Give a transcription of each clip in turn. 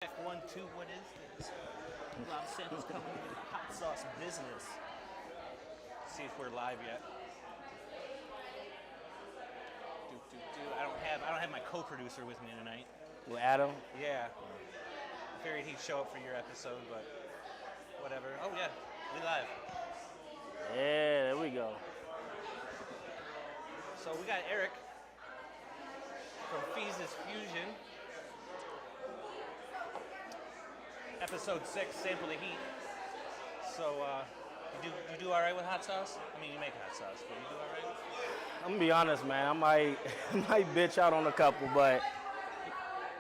Check 1, 2, what is this? Rob Samples coming with hot sauce business. Let's see if we're live yet. I don't have my co-producer with me tonight. With Adam? Yeah. I figured he'd show up for your episode, but whatever. Oh yeah, we live. Yeah, there we go. So we got Eric from Feez Fushions. Episode 6, Sample the Heat. So you do all right with hot sauce? I mean, you make hot sauce, but you do all right? I'm gonna be honest, man. I might bitch out on a couple, but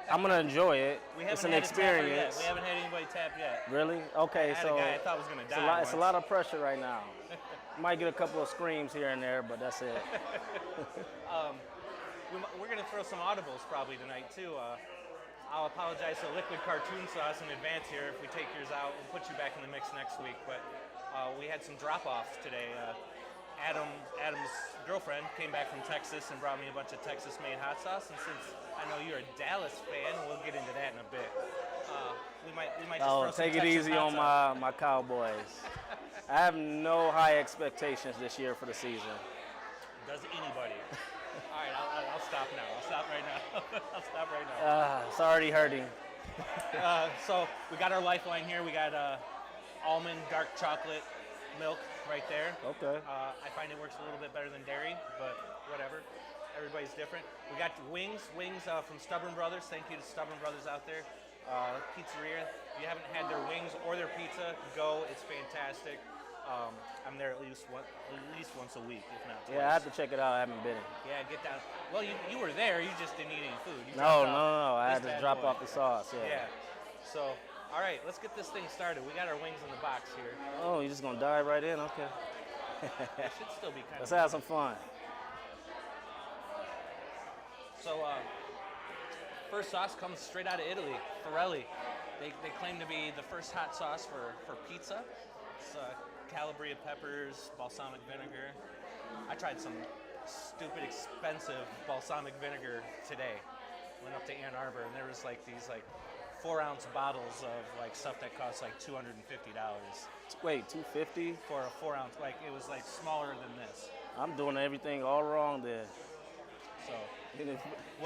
I'm gonna enjoy it. It's an experience. We haven't had anybody tap yet. Really? Okay, I had so a guy I thought was gonna die. it's a lot of pressure right now. Might get a couple of screams here and there, but that's it. We're gonna throw some audibles probably tonight too. I'll apologize to Liquid Cartoon Sauce in advance here if we take yours out. We'll put you back in the mix next week. But we had some drop-offs today. Adam's girlfriend came back from Texas and brought me a bunch of Texas-made hot sauce. And since I know you're a Dallas fan, we'll get into that in a bit. We might just throw some take it Texas easy on my Cowboys. I have no high expectations this year for the season. Does anybody? All right, I'll stop now. I'll stop right now. I'll stop right now. It's already hurting. So we got our lifeline here. We got almond dark chocolate milk right there. Okay. I find it works a little bit better than dairy, but whatever. Everybody's different. We got wings from Stubborn Brothers. Thank you to Stubborn Brothers out there. Pizzeria. If you haven't had their wings or their pizza, go. It's fantastic. I'm there at least once a week, if not twice. Yeah, I have to check it out. I haven't been. Yeah, get down. Well, you were there. You just didn't eat any food. No. I had to drop off the sauce. Yeah. So, all right, let's get this thing started. We got our wings in the box here. Oh, you're just gonna dive right in? Okay. It should still be kind of. Let's have some fun. So, first sauce comes straight out of Italy, Forelli. They claim to be the first hot sauce for pizza. It's Calabria peppers, balsamic vinegar. I tried some stupid expensive balsamic vinegar today. Went up to Ann Arbor and there was these 4-ounce bottles of stuff that costs $250. Wait, $250 for a 4-ounce? It was smaller than this. I'm doing everything all wrong there. So,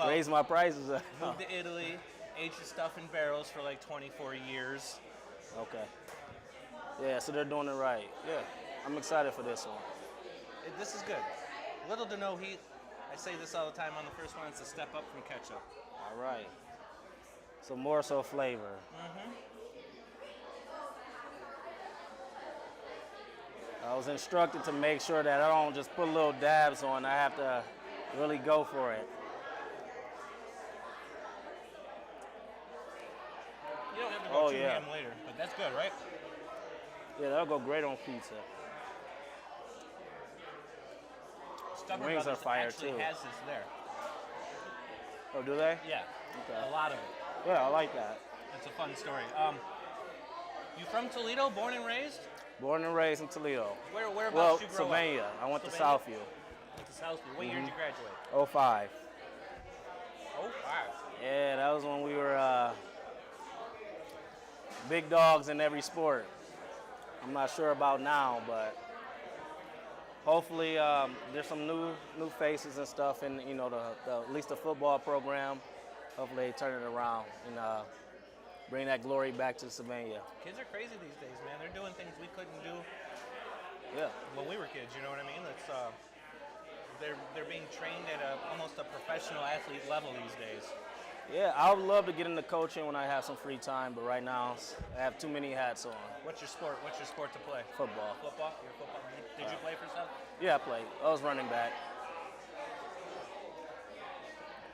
raise my prices up. Moved to Italy, aged the stuff in barrels for 24 years. Okay. Yeah, so they're doing it right. Yeah, I'm excited for this one. This is good. Little to no heat. I say this all the time on the first one. It's a step up from ketchup. All right. So more so flavor. Mm-hmm. I was instructed to make sure that I don't just put little dabs on. I have to really go for it. You don't have to go too ham later, but that's good, right? Yeah, that'll go great on pizza. Stubborn Wings Brothers are fire actually too. has this there. Oh, do they? Yeah, Okay. a lot of it. Yeah, I like that. It's a fun story. You from Toledo, born and raised? Born and raised in Toledo. Whereabouts you grow Sylvania. up? I went to Sylvania? Southview. Went to Southview. What year did you graduate? 05. Oh, wow. Yeah, that was when we were big dogs in every sport. I'm not sure about now, but hopefully there's some new faces and stuff in at least the football program. Hopefully they turn it around and bring that glory back to Sylvania. Kids are crazy these days, man. They're doing things we couldn't do when we were kids. You know what I mean? It's they're being trained at almost a professional athlete level these days. Yeah, I would love to get into coaching when I have some free time, but right now I have too many hats on. What's your sport? What's your sport to play? Football. Football? You're a football. Did you play for stuff? Yeah, I played. I was running back.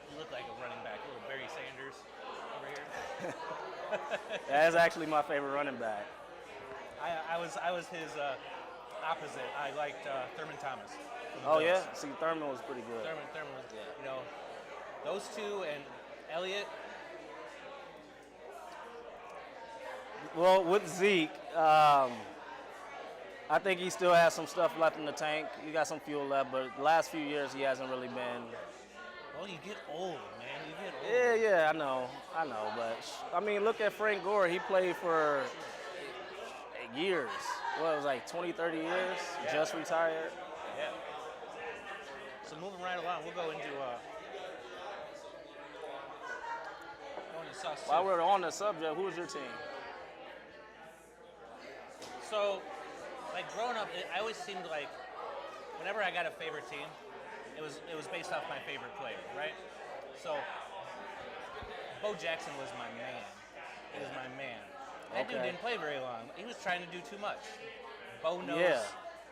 You look like a running back, a little Barry Sanders over here. That's actually my favorite running back. I was his opposite. I liked Thurman Thomas. Oh yeah, see, Thurman was pretty good. Thurman was, those two and Elliott. Well, with Zeke, I think he still has some stuff left in the tank. He got some fuel left, but the last few years he hasn't really been. Well, you get old, man. You get old. Yeah, I know. But I mean, look at Frank Gore. He played for years. What, it was like 20, 30 years? Yeah. Just retired. Yeah. So moving right along, we'll go into sauce. While we're on the subject, who's your team? So, like growing up, I always seemed like whenever I got a favorite team, it was based off my favorite player, right? So, Bo Jackson was my man. He was my man. That dude didn't play very long. He was trying to do too much. Bo knows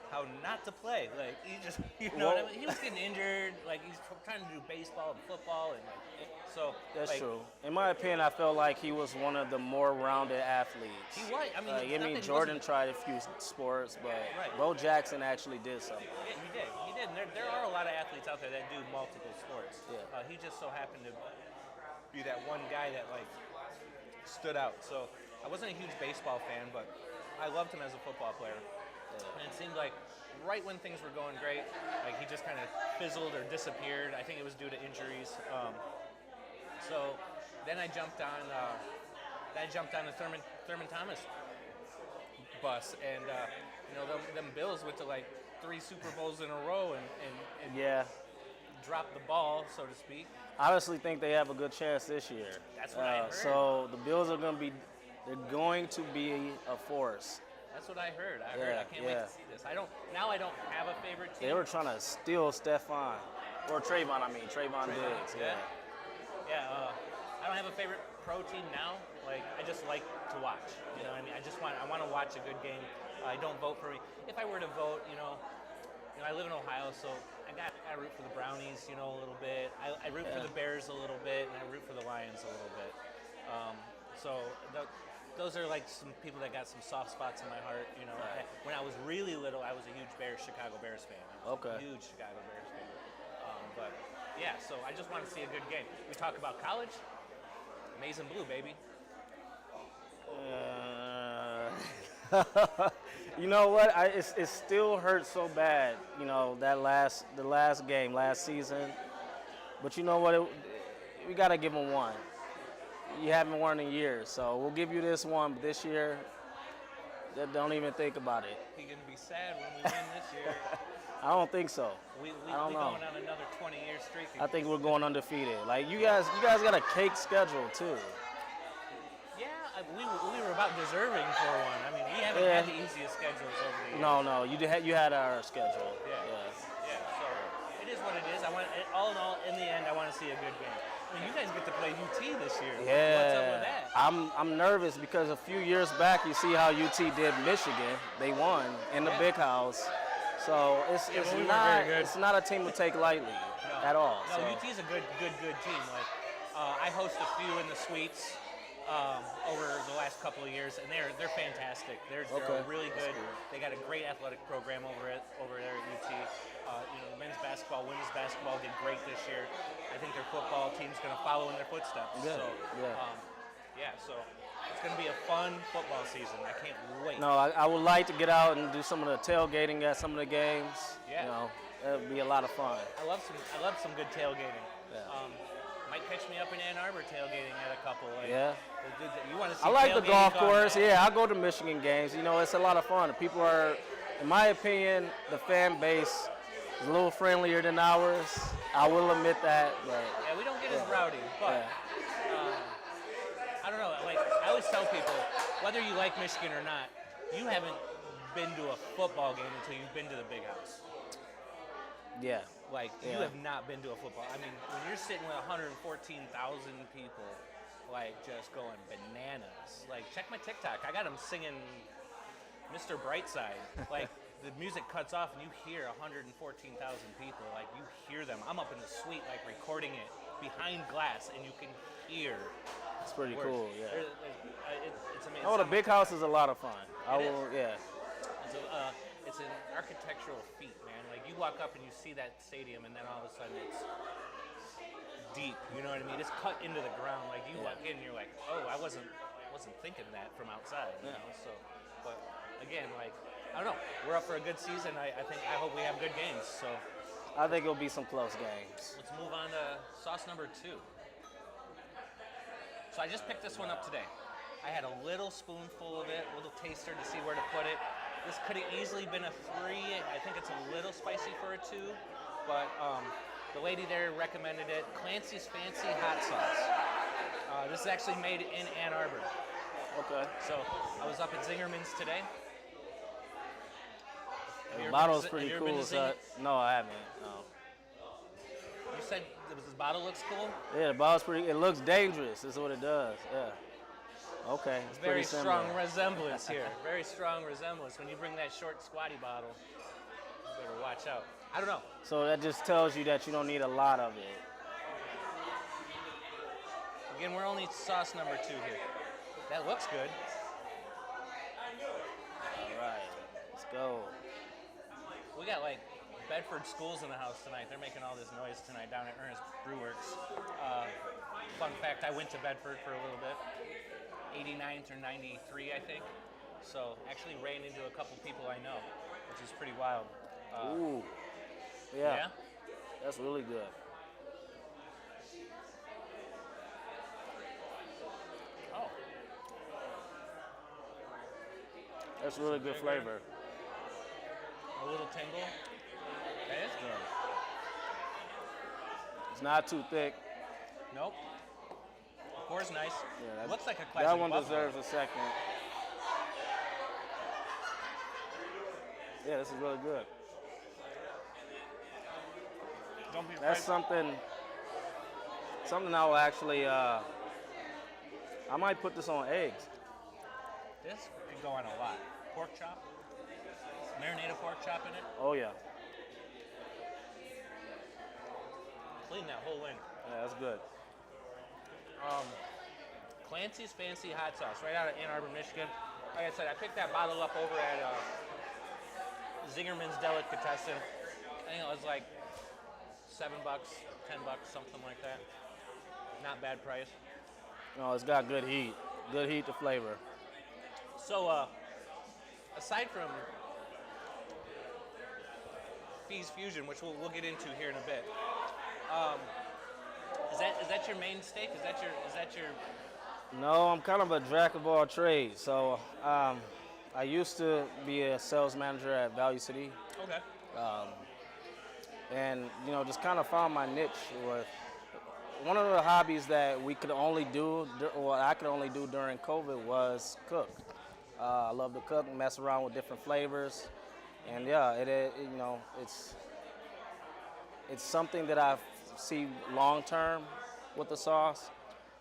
how not to play. Like he just, you know, what I mean? He was getting injured. Like he's trying to do baseball and football, and like so. That's like, true. In my opinion, I felt like he was one of the more rounded athletes. He was. I mean, Jordan tried a few sports, but Bo Jackson actually did something. Yeah, he did. He did. And there are a lot of athletes out there that do multiple sports. Yeah. He just so happened to be that one guy that like stood out. So I wasn't a huge baseball fan, but I loved him as a football player. And it seemed like right when things were going great, like he just kind of fizzled or disappeared. I think it was due to injuries. So then I jumped on the Thurman Thomas bus, and you know them Bills went to like 3 Super Bowls in a row and dropped the ball, so to speak. I honestly think they have a good chance this year. That's what I heard. So the Bills are going to be a force. That's what I heard. I can't wait to see this. I don't have a favorite team. They were trying to steal Stephon. Or Trayvon Diggs. Yeah. I don't have a favorite pro team now. Like I just like to watch. You know what I mean? I want to watch a good game. I don't vote for me. If I were to vote, you know, I live in Ohio, so I root for the Brownies, you know, a little bit. I root for the Bears a little bit, and I root for the Lions a little bit. Those are like some people that got some soft spots in my heart. You know, when I was really little, I was a huge Chicago Bears fan. I was a huge Chicago Bears fan. But yeah, so I just want to see a good game. We talk about college, maize and blue, baby. You know what? It still hurts so bad. You know the last game, last season. But you know what? We gotta give them one. You haven't won in years, so we'll give you this one. But this year, don't even think about it. You're gonna be sad when we win this year. I don't think so. We I don't know. Going on another 20-year streak. I think we're going undefeated. Like you guys got a cake schedule too. Yeah, we were about deserving for one. I mean, we haven't had the easiest schedules over the years. No, you had our schedule. Yeah. So it is what it is. All in all, in the end, I want to see a good game. I mean, you guys get to play UT this year. Yeah. What's up with that? I'm nervous because a few years back, you see how UT did Michigan. They won in the big house. So it's not a team to take lightly at all. No, so. UT's a good team. Like I host a few in the suites over the last couple of years, and they're fantastic. They're really good. They got a great athletic program over there at UT. Men's basketball, women's basketball did great this year. I think their football team's going to follow in their footsteps. Good. So it's going to be a fun football season. I can't wait. No, I would like to get out and do some of the tailgating at some of the games. Yeah. You know, it would be a lot of fun. I love some good tailgating. Yeah. Might catch me up in Ann Arbor tailgating at a couple. You want to see I like the golf course. Now? Yeah, I go to Michigan games. You know, it's a lot of fun. People are, in my opinion, the fan base is a little friendlier than ours. I will admit that. But yeah, we don't get as rowdy, but I don't know. Like I always tell people, whether you like Michigan or not, you haven't been to a football game until you've been to the Big House. Yeah. You have not been to a football. I mean, when you're sitting with 114,000 people, like just going bananas. Like, check my TikTok. I got them singing Mr. Brightside. Like, the music cuts off and you hear 114,000 people. Like, you hear them. I'm up in the suite, like, recording it behind glass, and you can hear. It's pretty cool, yeah. It's amazing. Oh, the Big House is a lot of fun. It's an architectural feat, man. Like, you walk up and you see that stadium, and then all of a sudden it's deep. You know what I mean? It's cut into the ground. Like, you walk in and you're like, oh, I wasn't thinking that from outside. You know? So, but again, like, I don't know. We're up for a good season. I hope we have good games. So I think it'll be some close games. let's move on to sauce number 2. So I just picked this one up today. I had a little spoonful of it, a little taster to see where to put it. This could have easily been a 3. I think it's a little spicy for a 2, but the lady there recommended it. Clancy's Fancy Hot Sauce. This is actually made in Ann Arbor. Okay. So I was up at Zingerman's today. The bottle's pretty cool. No, I haven't. No. You said this bottle looks cool? Yeah, the bottle's pretty. It looks dangerous. Is what it does. Yeah. Okay. It's very pretty strong resemblance here. Very strong resemblance. When you bring that short, squatty bottle, you better watch out. I don't know. So that just tells you that you don't need a lot of it. Again, we're only sauce number 2 here. That looks good. All right. Let's go. We got like Bedford schools in the house tonight. They're making all this noise tonight down at Ernest Brewworks. Fun fact, I went to Bedford for a little bit. 89th or 93, I think. So actually ran into a couple people I know, which is pretty wild. Ooh. Yeah. That's really good. Oh. That's really good flavor. A little tingle. That is good. It's not too thick. Nope. Of course, nice. Yeah, looks like a classic that one buffalo. deserves a second. Yeah, this is really good. Don't be afraid. That's something I will actually, I might put this on eggs. This could go on a lot. Pork chop. Marinated pork chop in it. Oh, yeah. Clean that whole wing. Yeah, that's good. Clancy's Fancy Hot Sauce, right out of Ann Arbor, Michigan. Like I said, I picked that bottle up over at Zingerman's Delicatessen. I think it was like $7, $10, something like that. Not bad price. No, it's got good heat. Good heat to flavor. So, aside from Feez Fusion, which we'll get into here in a bit, is that your main steak? Is that your? No, I'm kind of a jack of all trades. So I used to be a sales manager at Value City. Okay. And just kind of found my niche with one of the hobbies that we could only do, or I could only do during COVID, was cook. I love to cook and mess around with different flavors, and yeah, it's something that I see long term with the sauce.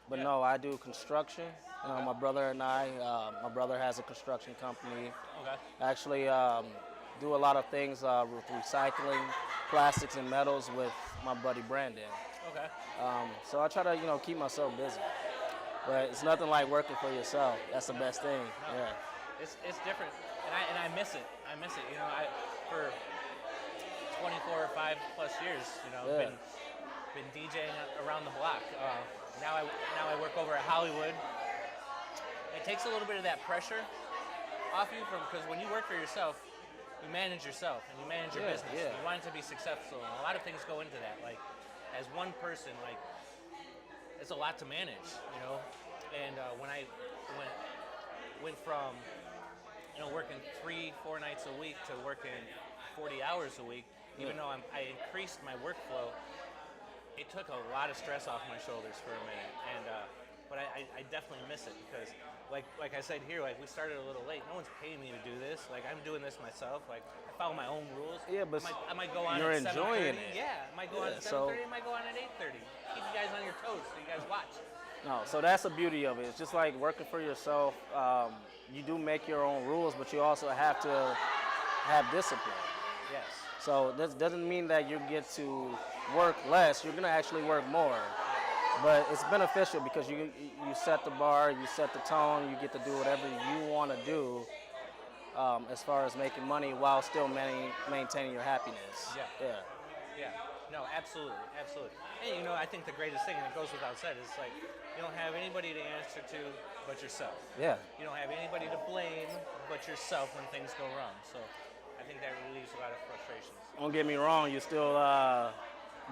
But no, I do construction. My brother and my brother has a construction company. Okay. I actually do a lot of things with recycling plastics and metals with my buddy Brandon. Okay. So I try to, keep myself busy. But it's nothing like working for yourself. That's the best thing. No. Yeah. It's different, and I miss it. For 24 or 5 plus years, been DJing around the block. Now I work over at Hollywood. It takes a little bit of that pressure off you because when you work for yourself, you manage yourself and you manage your business. Yeah. You want it to be successful, and a lot of things go into that. Like as one person, it's a lot to manage, And when I went from working 3-4 nights a week to working 40 hours a week, even though I increased my workflow, it took a lot of stress off my shoulders for a minute, but I definitely miss it because, like I said here, we started a little late. No one's paying me to do this. I'm doing this myself. I follow my own rules. Yeah, but I might go on you're at 7:30. enjoying it. Yeah, I might go on at 7:30. I might go on at 8:30. Keep you guys on your toes so you guys watch. No, so that's the beauty of it. It's just like working for yourself. You do make your own rules, but you also have to have discipline. Yes. So this doesn't mean that you get to work less. You're gonna actually work more, but it's beneficial because you set the bar, you set the tone, you get to do whatever you want to do as far as making money while still maintaining your happiness. Yeah. No, absolutely. And I think the greatest thing, and it goes without said, is you don't have anybody to answer to but yourself. Yeah. You don't have anybody to blame but yourself when things go wrong. So I think that relieves a lot of frustrations. Don't get me wrong, you still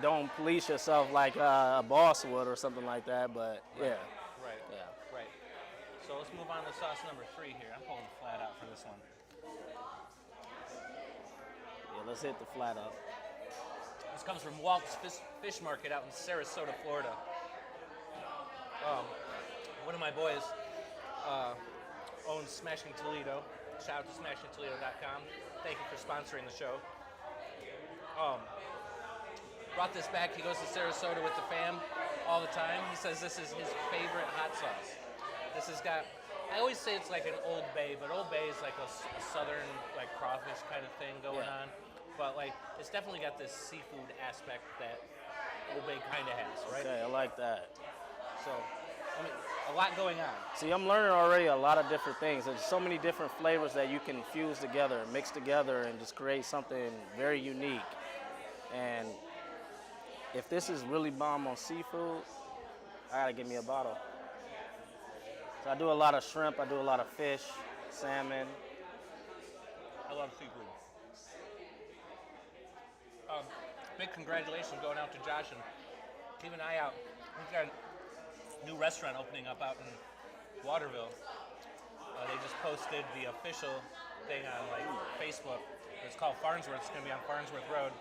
don't police yourself like a boss would or something like that, but yeah. Right. Yeah. So let's move on to sauce number 3 here. I'm pulling the flat out for this one. Yeah, let's hit the flat up. This comes from Walt's Fish Market out in Sarasota, Florida. One of my boys owns Smashing Toledo. Shout out to smashingtoledo.com. Thank you for sponsoring the show. Brought this back. He goes to Sarasota with the fam all the time. He says this is his favorite hot sauce. This has got, I always say it's like an Old Bay, but Old Bay is like a southern like crawfish kind of thing going on. But like it's definitely got this seafood aspect that Old Bay kind of has, right? Okay, I like that. So, I mean, a lot going on. See, I'm learning already a lot of different things. There's so many different flavors that you can fuse together, mix together, and just create something very unique. And if this is really bomb on seafood, I gotta give me a bottle. So I do a lot of shrimp, I do a lot of fish, salmon. I love seafood. Big congratulations going out to Josh and keep an eye out. He's got a new restaurant opening up out in Waterville. They just posted the official thing on like Facebook. It's called Farnsworth. It's going to be on Farnsworth Road.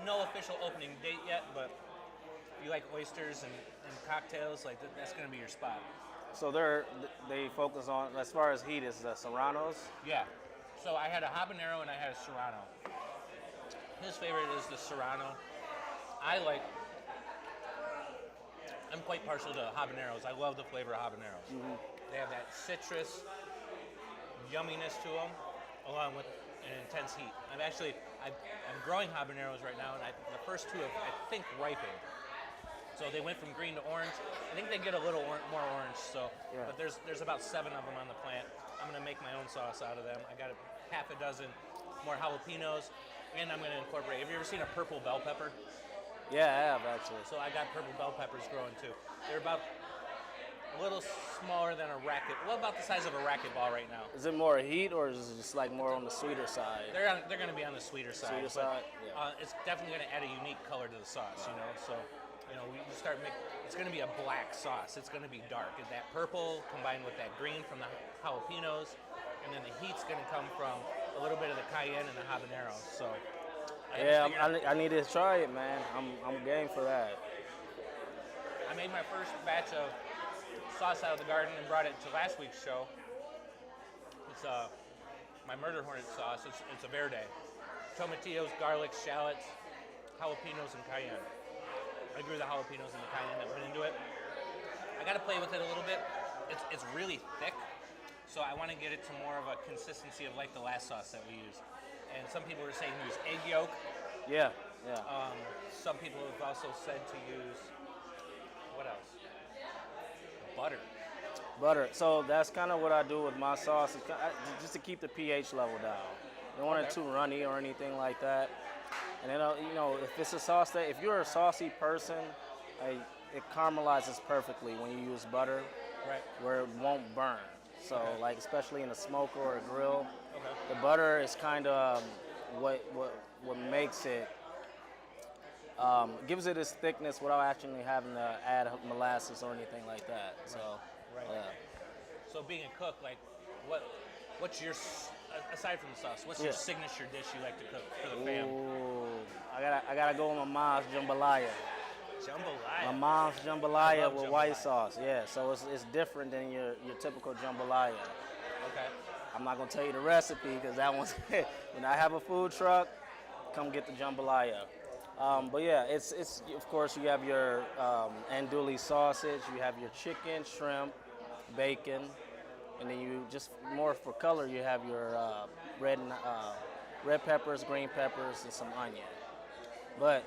No official opening date yet, but if you like oysters and cocktails, like that's going to be your spot. So they focus on, as far as heat, is the serranos? Yeah. So I had a habanero and I had a serrano. His favorite is the serrano. I'm quite partial to habaneros. I love the flavor of habaneros. Mm-hmm. They have that citrus yumminess to them, along with an intense heat. I'm growing habaneros right now, and the first 2 have, I think, ripened. So they went from green to orange. I think they get a little more orange. So, yeah. But there's about 7 of them on the plant. I'm gonna make my own sauce out of them. I got a half a dozen more jalapenos, and I'm gonna incorporate. Have you ever seen a purple bell pepper? Yeah, I have actually. So I got purple bell peppers growing too. They're about a little smaller than a about the size of a racquetball right now. Is it more heat or is it just like more on the sweeter side? They're going to be on the sweeter side. Sweeter side, yeah. It's definitely going to add a unique color to the sauce, you know. So, you know, we start making. It's going to be a black sauce. It's going to be dark. And that purple combined with that green from the jalapenos, and then the heat's going to come from a little bit of the cayenne and the habanero. So. I need to try it, man. I'm game for that. I made my first batch of sauce out of the garden and brought it to last week's show. It's my murder hornet sauce. It's a verde. Tomatillos, garlic, shallots, jalapenos, and cayenne. I grew the jalapenos and the cayenne that went into it. I got to play with it a little bit. It's really thick, so I want to get it to more of a consistency of like the last sauce that we use. And some people were saying use egg yolk. Yeah. Some people have also said to use, what else? Butter. So that's kind of what I do with my sauce, just to keep the pH level down. Don't want it too runny or anything like that. And then, you know, if it's a sauce if you're a saucy person, it caramelizes perfectly when you use butter, right? Where it won't burn. So, like, especially in a smoker or a grill, the butter is kind of what makes it, gives it its thickness without actually having to add molasses or anything like that. So, yeah. So, being a cook, like, what's your, aside from the sauce, what's your signature dish you like to cook for the fam? Ooh, I gotta go with my mom's jambalaya. Jambalaya. My mom's jambalaya with white sauce. Yeah, so it's different than your typical jambalaya. Okay. I'm not gonna tell you the recipe because that one's when I have a food truck, come get the jambalaya. But yeah, it's of course you have your andouille sausage, you have your chicken, shrimp, bacon, and then you just more for color you have your red peppers, green peppers, and some onion. But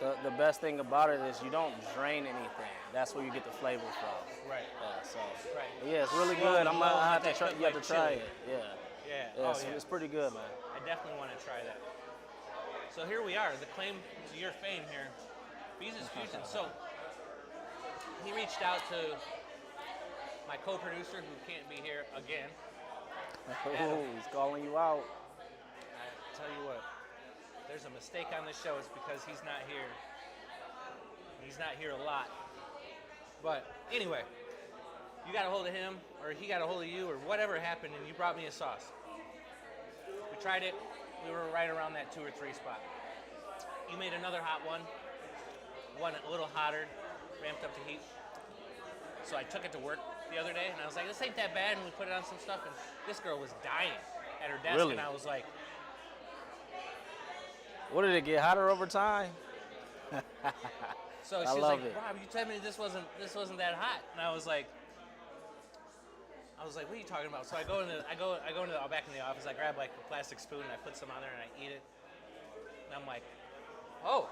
the best thing about it is you don't drain anything. That's where you get the flavor from. Right. Yeah. So. Right. Yeah, it's really good. I have to try. You have to try it. Yeah. It's pretty good, man. I definitely want to try that. So here we are, the claim to your fame here, Feez Fushions. So he reached out to my co-producer who can't be here again. Oh, he's calling you out. I tell you what, there's a mistake on this show. It's because he's not here. He's not here a lot. But anyway, you got a hold of him, or he got a hold of you, or whatever happened, and you brought me a sauce. We tried it. We were right around that 2 or 3 spot. You made another hot one a little hotter, ramped up the heat. So I took it to work the other day, and I was like, this ain't that bad, and we put it on some stuff, and this girl was dying at her desk, Really? and I was like, What did it get hotter over time? so I she was love like, it. Rob, you told me this wasn't that hot, and I was like, what are you talking about? So I go back in the office, I grab like a plastic spoon, and I put some on there, and I eat it, and I'm like, oh.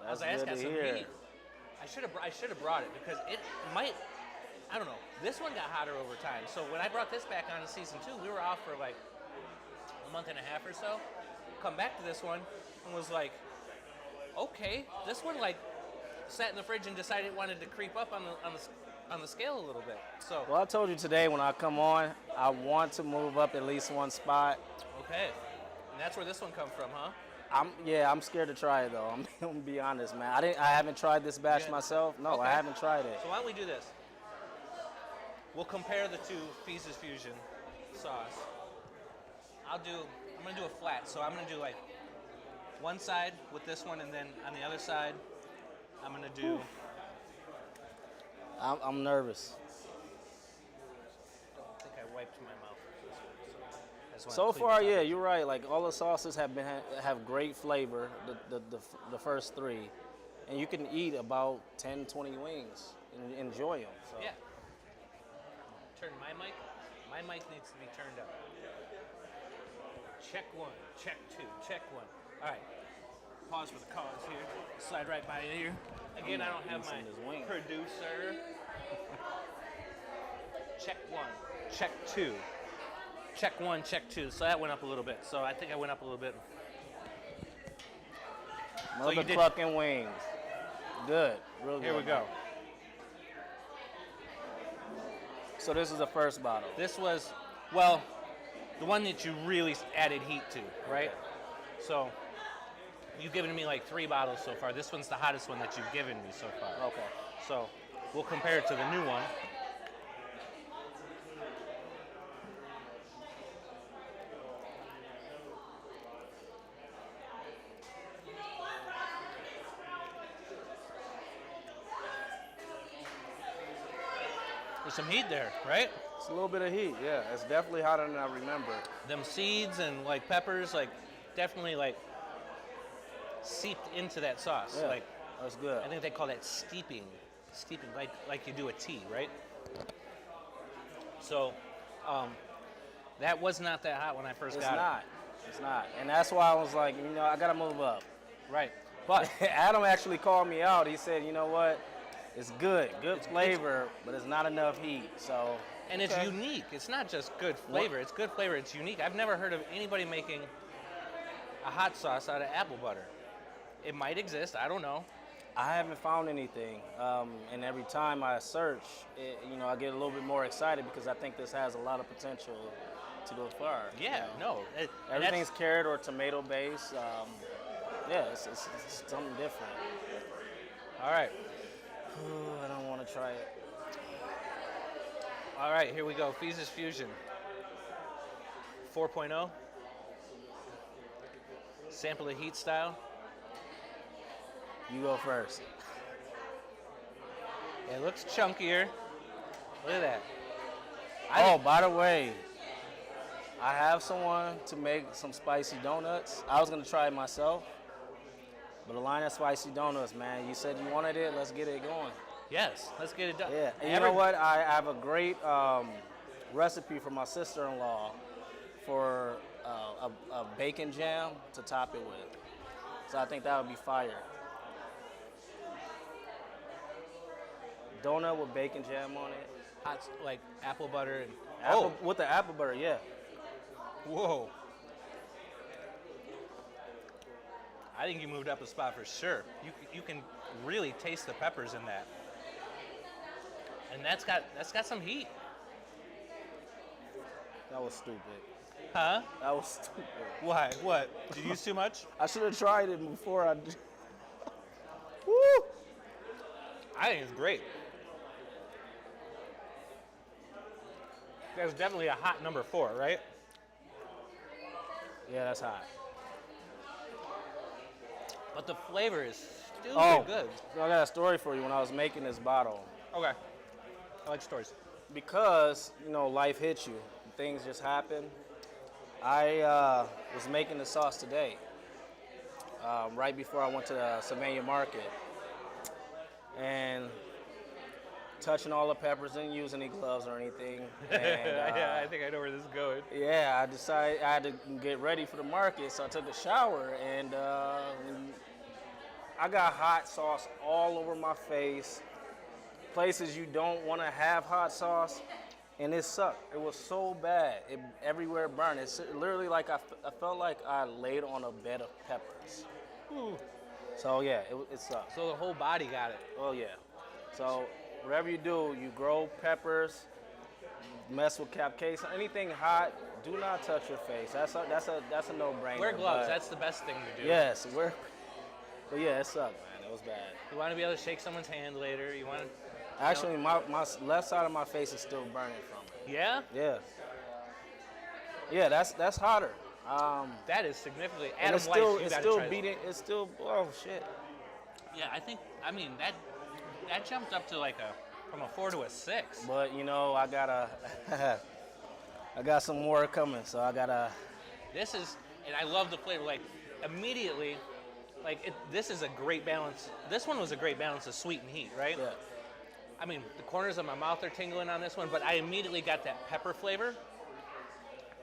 I was like, that's got some heat. I should have brought it because it might. I don't know. This one got hotter over time. So when I brought this back on in season 2, we were off for like a month and a half or so. Come back to this one and was like, okay, this one like sat in the fridge and decided it wanted to creep up on the scale a little bit. So Well, I told you today when I come on, I want to move up at least one spot. okay, and that's where this one come from, huh? I'm scared to try it though. I'm gonna be honest, man. I haven't tried this batch myself. No, Okay. I haven't tried it. So why don't we do this? We'll compare the two Feez Fusion sauce. I'm gonna do a flat. So I'm gonna do like one side with this one, and then on the other side, I'm gonna do. I'm nervous. I think I wiped my mouth. I just wanna So clean far, this yeah, up. you're right. Like all the sauces have great flavor. The first 3, and you can eat about 10, 20 wings and enjoy them. So. Yeah. Turn my mic. My mic needs to be turned up. Check 1, check 2, check 1. All right. Pause for the cause here. Slide right by here. Again, I don't have my producer. Check 1, check 2. Check 1, check 2. So that went up a little bit. So I think I went up a little bit. Mother you did- clucking wings. Good. Real good. Here we go. So this is the first bottle. This was, well, the one that you really added heat to, right? So you've given me like 3 bottles so far. This one's the hottest one that you've given me so far. Okay. So we'll compare it to the new one. There's some heat there, right? It's a little bit of heat. Yeah, it's definitely hotter than I remember. Them seeds and like peppers, like definitely like seeped into that sauce. Yeah, Like that's good. I think they call that steeping, like you do a tea, right? So that was not that hot when I first It's got not. It's not. And that's why I was like, I gotta move up. it. Right. But Adam actually called me out. He said, you know what? It's good flavor, but it's not enough heat. So. and it's Okay. unique. It's not just good flavor. It's good flavor. It's unique. I've never heard of anybody making a hot sauce out of apple butter. It might exist. I don't know. I haven't found anything, and every time I search, I get a little bit more excited because I think this has a lot of potential to go far. Yeah. No. And Everything's carrot or tomato based. It's something different. all right. Ooh, I don't want to try it. All right. Here we go. Feez Fusion 4.0. Sample the heat style. You go first. It looks chunkier. Look at that. By the way, I have someone to make some spicy donuts. I was gonna try it myself, but a line of spicy donuts, man. You said you wanted it. Let's get it going. Yes, let's get it done. Yeah. And you know what? I have a great recipe from my sister-in-law for a bacon jam to top it with. So I think that would be fire. Donut with bacon jam on it. Hot, like apple butter and With the apple butter, yeah. whoa! I think you moved up a spot for sure. You can really taste the peppers in that, and that's got some heat, That was stupid. huh? That was stupid. Why? What? Did you use too much? I should have tried it before I did. Woo! I think it's great. That's definitely a hot number 4, right? Yeah, that's hot. But the flavor is still good. So I got a story for you when I was making this bottle. Okay. I like stories. Because, life hits you. Things just happen. I was making the sauce today, right before I went to the Sylvania market. And touching all the peppers, didn't use any gloves or anything. And, yeah, I think I know where this is going. Yeah, I decided I had to get ready for the market, so I took a shower, and I got hot sauce all over my face. Places you don't want to have hot sauce, and it sucked. It was so bad. Everywhere burned. It's literally like I felt like I laid on a bed of peppers. Ooh. So yeah, it sucked. So the whole body got it. Oh yeah. So whatever you do, you grow peppers, mess with capsaicin, anything hot, do not touch your face. That's a no-brainer. Wear gloves. That's the best thing to do. Yes, but yeah, it sucked, man. It was bad. You want to be able to shake someone's hand later. You want to. Actually, my left side of my face is still burning from it. Yeah. Yeah. Yeah, that's hotter. That is significantly. And Adam it's still, Weiss, you it's gotta still try beating. It's still. Oh shit. Yeah, I mean that jumped up to from a 4 to a 6. But I gotta. I got some more coming, so I gotta. This is, and I love the flavor. Like immediately, this is a great balance. This one was a great balance of sweet and heat, right? Yeah. I mean, the corners of my mouth are tingling on this one, but I immediately got that pepper flavor,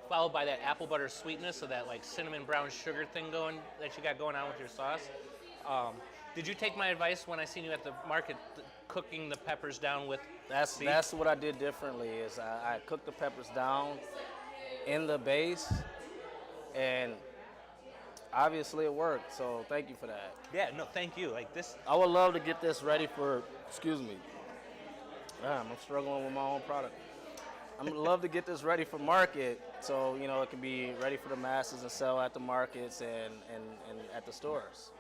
followed by that apple butter sweetness, so that cinnamon brown sugar thing that you got going on with your sauce. Did you take my advice when I seen you at the market cooking the peppers down with? That's what I did differently. Is I cooked the peppers down in the base, and obviously it worked. So thank you for that. Yeah, no, thank you. This. I would love to get this ready for. Excuse me. I'm struggling with my own product. I would love to get this ready for market, so it can be ready for the masses and sell at the markets and at the stores.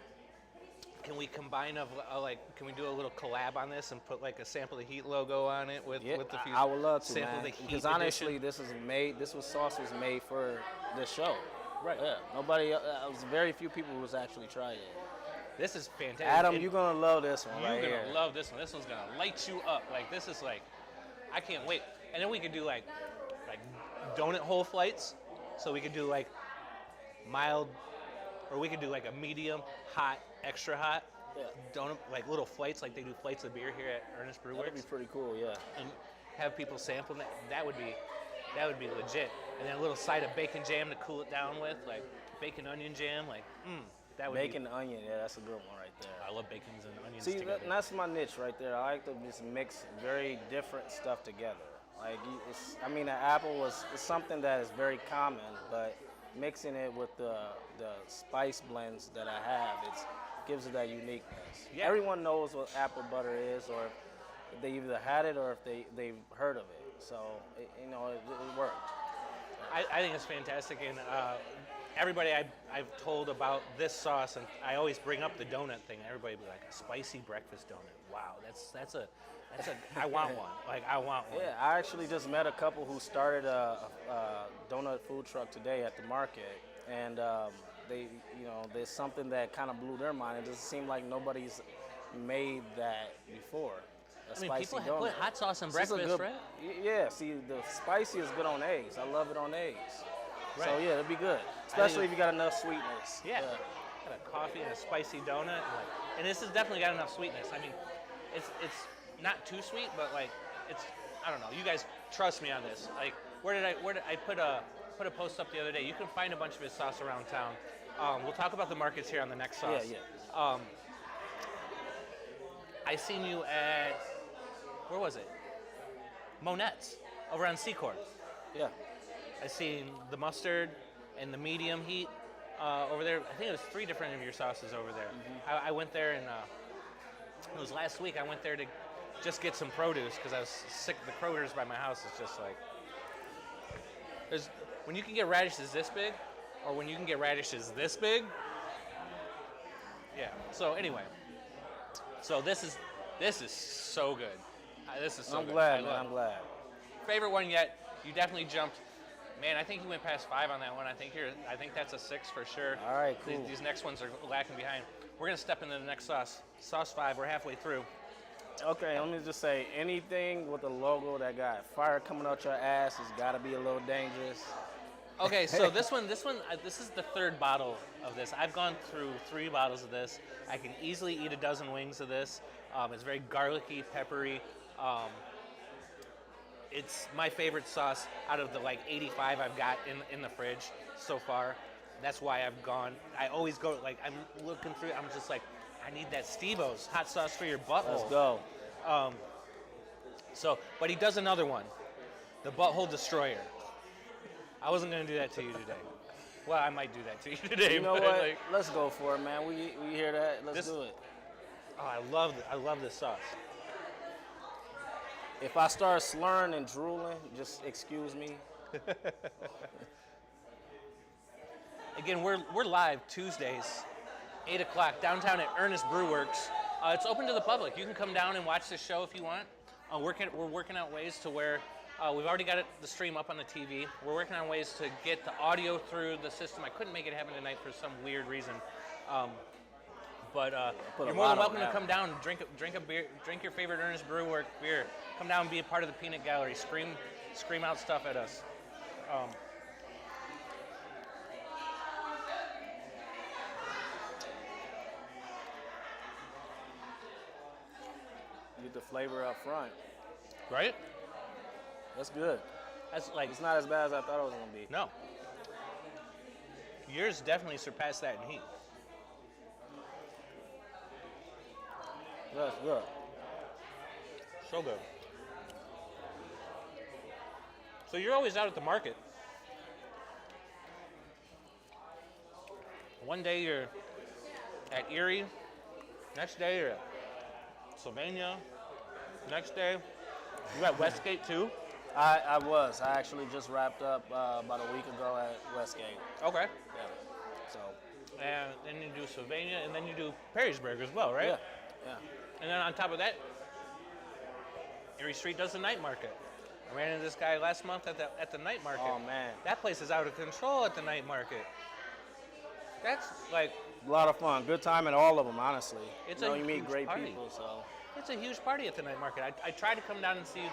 Can we combine can we do a little collab on this and put a Sample the Heat logo on it with the Fushions? I would love to, Sample man. the Heat Because honestly, edition? sauce was made for this show. Right. Yeah. Nobody. Was very few people who was actually tried it. This is fantastic. Adam, you're gonna love this one. You're gonna love this one. This one's gonna light you up. This is I can't wait. And then we could do donut hole flights. So we could do mild, or we could do a medium, hot, extra hot. Yeah. Donut little flights they do flights of beer here at Ernest Brew Works. That'd be pretty cool, yeah. And have people sample that. That would be legit. And then a little side of bacon jam to cool it down with, bacon onion jam, that would Bacon and onion, yeah, that's a good one right there. I love bacons and onions See, together. that's my niche right there. I like to just mix very different stuff together. An apple is something that is very common, but mixing it with the spice blends that I have, it gives it that uniqueness. Yeah. Everyone knows what apple butter is, or if they either had it or if they've heard of it. So, it worked. I think it's fantastic, and everybody I've told about this sauce, and I always bring up the donut thing. Everybody be like, a spicy breakfast donut. Wow, that's a I want one. I want one. Yeah, I actually just met a couple who started a donut food truck today at the market, and there's something that kind of blew their mind. It doesn't seem like nobody's made that before. People have put hot sauce on breakfast, right? Yeah, see, the spicy is good on eggs. I love it on eggs. Right. So yeah, it'd be good, especially if you got enough sweetness. Yeah. Got a coffee and a spicy donut, and this has definitely got enough sweetness. It's not too sweet, but it's, I don't know. You guys trust me on this. Where did I put a post up the other day? You can find a bunch of his sauce around town. We'll talk about the markets here on the next sauce. Yeah. I seen you at, where was it? Monette's over on Secor. Yeah. I seen the mustard and the medium heat over there. I think it was 3 different of your sauces over there. Mm-hmm. I went there, and it was last week. I went there to just get some produce because I was sick of the Kroger's by my house. It's just when you can get radishes this big, or when you can get radishes this big. Yeah. So anyway, this is so good. This is so good. I'm glad, man. I'm glad. Favorite one yet? You definitely jumped. Man, I think you went past 5 on that one. I think that's a 6 for sure. All right, cool. These next ones are lacking behind. We're gonna step into the next sauce. Sauce 5. We're halfway through. Okay, let me just say, anything with a logo that got fire coming out your ass has got to be a little dangerous. Okay, so this is the 3rd bottle of this. I've gone through 3 bottles of this. I can easily eat a dozen wings of this. It's very garlicky, peppery. It's my favorite sauce out of the like 85 I've got in the fridge so far. That's why I've gone. I always go like I'm looking through. I'm just like, I need that Steve-O's hot sauce for your butthole. Let's go. But he does another one, the Butthole Destroyer. I wasn't gonna do that to you today. Well, I might do that to you today. You know but what? like, Let's go for it, man. We hear that. Let's do it. oh, I love this sauce. If I start slurring and drooling, just excuse me. Again, we're live Tuesdays, 8 o'clock downtown at Ernest Brew Works. It's open to the public. You can come down and watch the show if you want. We're working out ways to where we've already got the stream up on the TV. We're working on ways to get the audio through the system. I couldn't make it happen tonight for some weird reason. But you're more than welcome to come down, drink a beer, drink your favorite Ernest Brew Works beer. Come down and be a part of the Peanut Gallery. Scream out stuff at us. Get the flavor up front. Right? That's good. That's like It's not as bad as I thought it was gonna be. no. Yours definitely surpassed that in heat. That's good. So good. So you're always out at the market. One day you're at Erie, next day you're at Sylvania, next day you're at Westgate too. I was. I actually just wrapped up about a week ago at Westgate. Okay. Yeah. So. And then you do Sylvania, and then you do Perrysburg as well, right? Yeah. Yeah. And then on top of that, Erie Street does the night market. I ran into this guy last month at the night market. Oh man. That place is out of control at the night market. That's like A lot of fun. Good time at all of them, honestly. It's you a meet huge great party. people, so. it's a huge party at the night market. I tried to come down and see you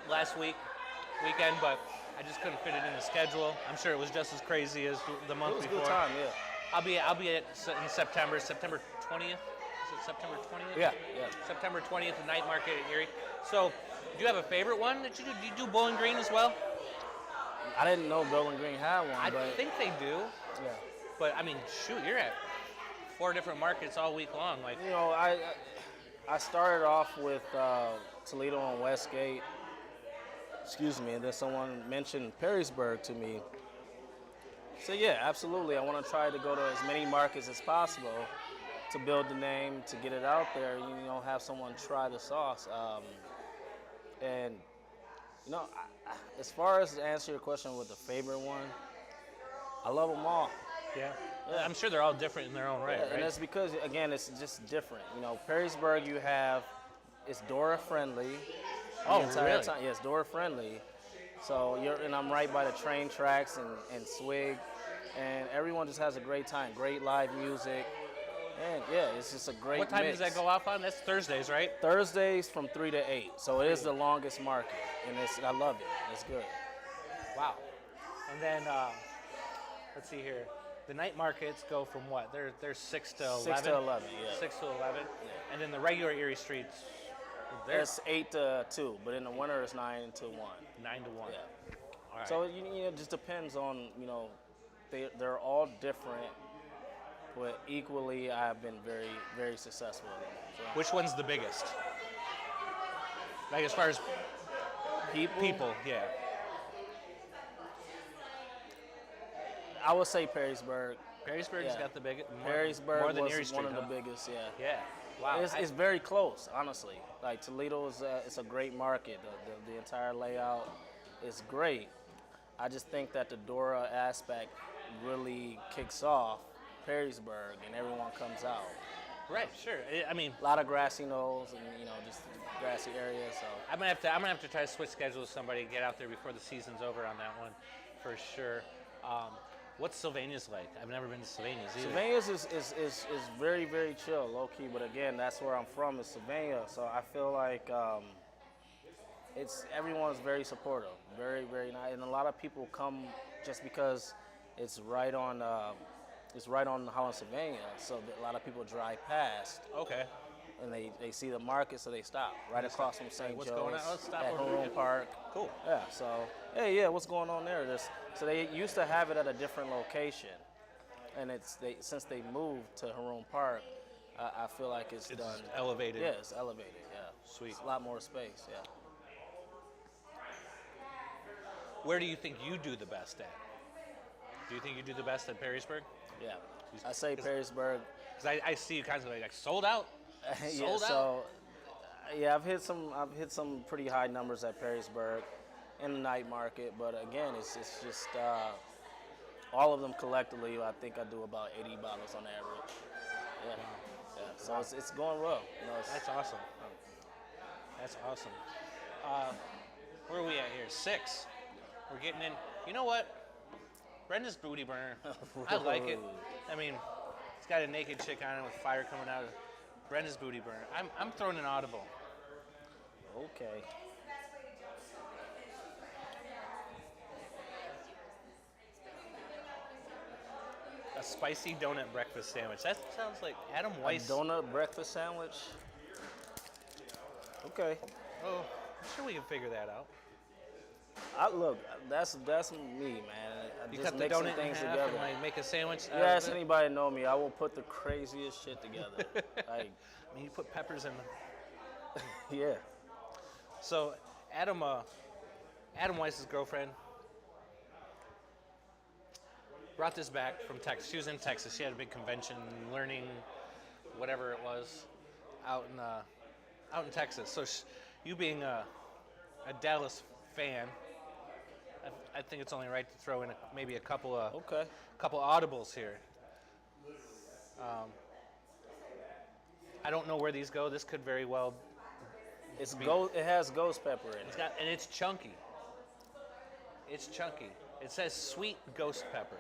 last weekend, but I just couldn't fit it in the schedule. I'm sure it was just as crazy as the month It was a before. good time, yeah. I'll be in September 20th. Is it September 20th? Yeah, yeah. September 20th, the night market at Erie. So, do you have a favorite one that you do? Do you do Bowling Green as well? I didn't know Bowling Green had one, I but think they do. yeah. But I mean, shoot, you're at 4 different markets all week long. Like, You know, I started off with Toledo and Westgate. Excuse me, and then someone mentioned Perrysburg to me. So yeah, absolutely. I want to try to go to as many markets as possible to build the name, to get it out there. You know, have someone try the sauce. And you know, as far as to answer your question with the favorite one, I love them all. yeah. I'm sure they're all different in their own right, Yeah, right? and that's because, again, it's just different. You know, Perrysburg, it's Dora friendly. Oh, the entire really? time. Yes, Dora friendly. So and I'm right by the train tracks and Swig, and everyone just has a great time. Great live music, and yeah, it's just a great. What time mix. does that go off on? That's Thursdays, right? Thursdays from 3 to 8. So it is the longest market, and I love it. It's good. Wow. And then, let's see here. The night markets go from what? They're 6 to 11? 6 to 11, yeah. 6 to 11. And then the regular Erie streets, they're It's 8 to 2, but in the winter it's 9 to 1. 9 to 1. Yeah. All right. So you know, it just depends on, you know, they're all different, but equally I've been very, very successful in them. So, Which one's the biggest? Like as far as people, yeah. I would say Perrysburg. Perrysburg's Yeah. got the biggest. Perrysburg more than was Erie Street, one of huh? the biggest, yeah. Yeah. Wow. It's very close, honestly. Like Toledo it's a great market. The entire layout is great. I just think that the Dora aspect really kicks off Perrysburg and everyone comes out. Right, sure. I mean, A lot of grassy knolls and just grassy areas. So I'm gonna have to try to switch schedules with somebody, get out there before the season's over on that one, for sure. What's Sylvania's like? I've never been to Sylvania's either. Sylvania's is very, very chill, low key. But again, that's where I'm from, is Sylvania. So I feel like everyone's very supportive, very, very nice, and a lot of people come just because it's right on Holland, Sylvania. So a lot of people drive past. Okay. And they see the market, so they stop right across from St. What's Joe's going on? Let's stop at over Haroon here. Park. Cool. Yeah. So hey, what's going on there? So they used to have it at a different location, and since they moved to Haroon Park, I feel like it's done. Elevated. Yeah, it's elevated. Yeah. Sweet. It's a lot more space. Yeah. Where do you think you do the best at? Do you think you do the best at Perrysburg? Yeah. I say Perrysburg. Because I see you constantly like sold out. Yeah, so I've hit some pretty high numbers at Perrysburg in the night market, but again, it's just all of them collectively. I think I do about 80 bottles on average. Yeah, yeah. So it's going well. That's awesome. That's awesome. Where are we at here? 6. We're getting in. You know what? Brenda's Booty Burner. I like it. I mean, it's got a naked chick on it with fire coming out of Brenda's Booty Burner. I'm throwing an audible. Okay. A spicy donut breakfast sandwich. That sounds like Adam Weiss. A donut breakfast sandwich. Okay. Oh, I'm sure we can figure that out. Look, that's me, man. You Just cut the mixing donut in things half together. and like make a sandwich. You ask anybody know me, I will put the craziest shit together. Like, I mean, you put peppers in them. yeah. So, Adam Weiss's girlfriend brought this back from Texas. She was in Texas. She had a big convention, learning whatever it was, out in Texas. So, you being a Dallas fan, I think it's only right to throw in maybe a couple audibles here. I don't know where these go. This could very well. It has ghost pepper in it. And it's chunky. It's chunky. It says sweet ghost pepper.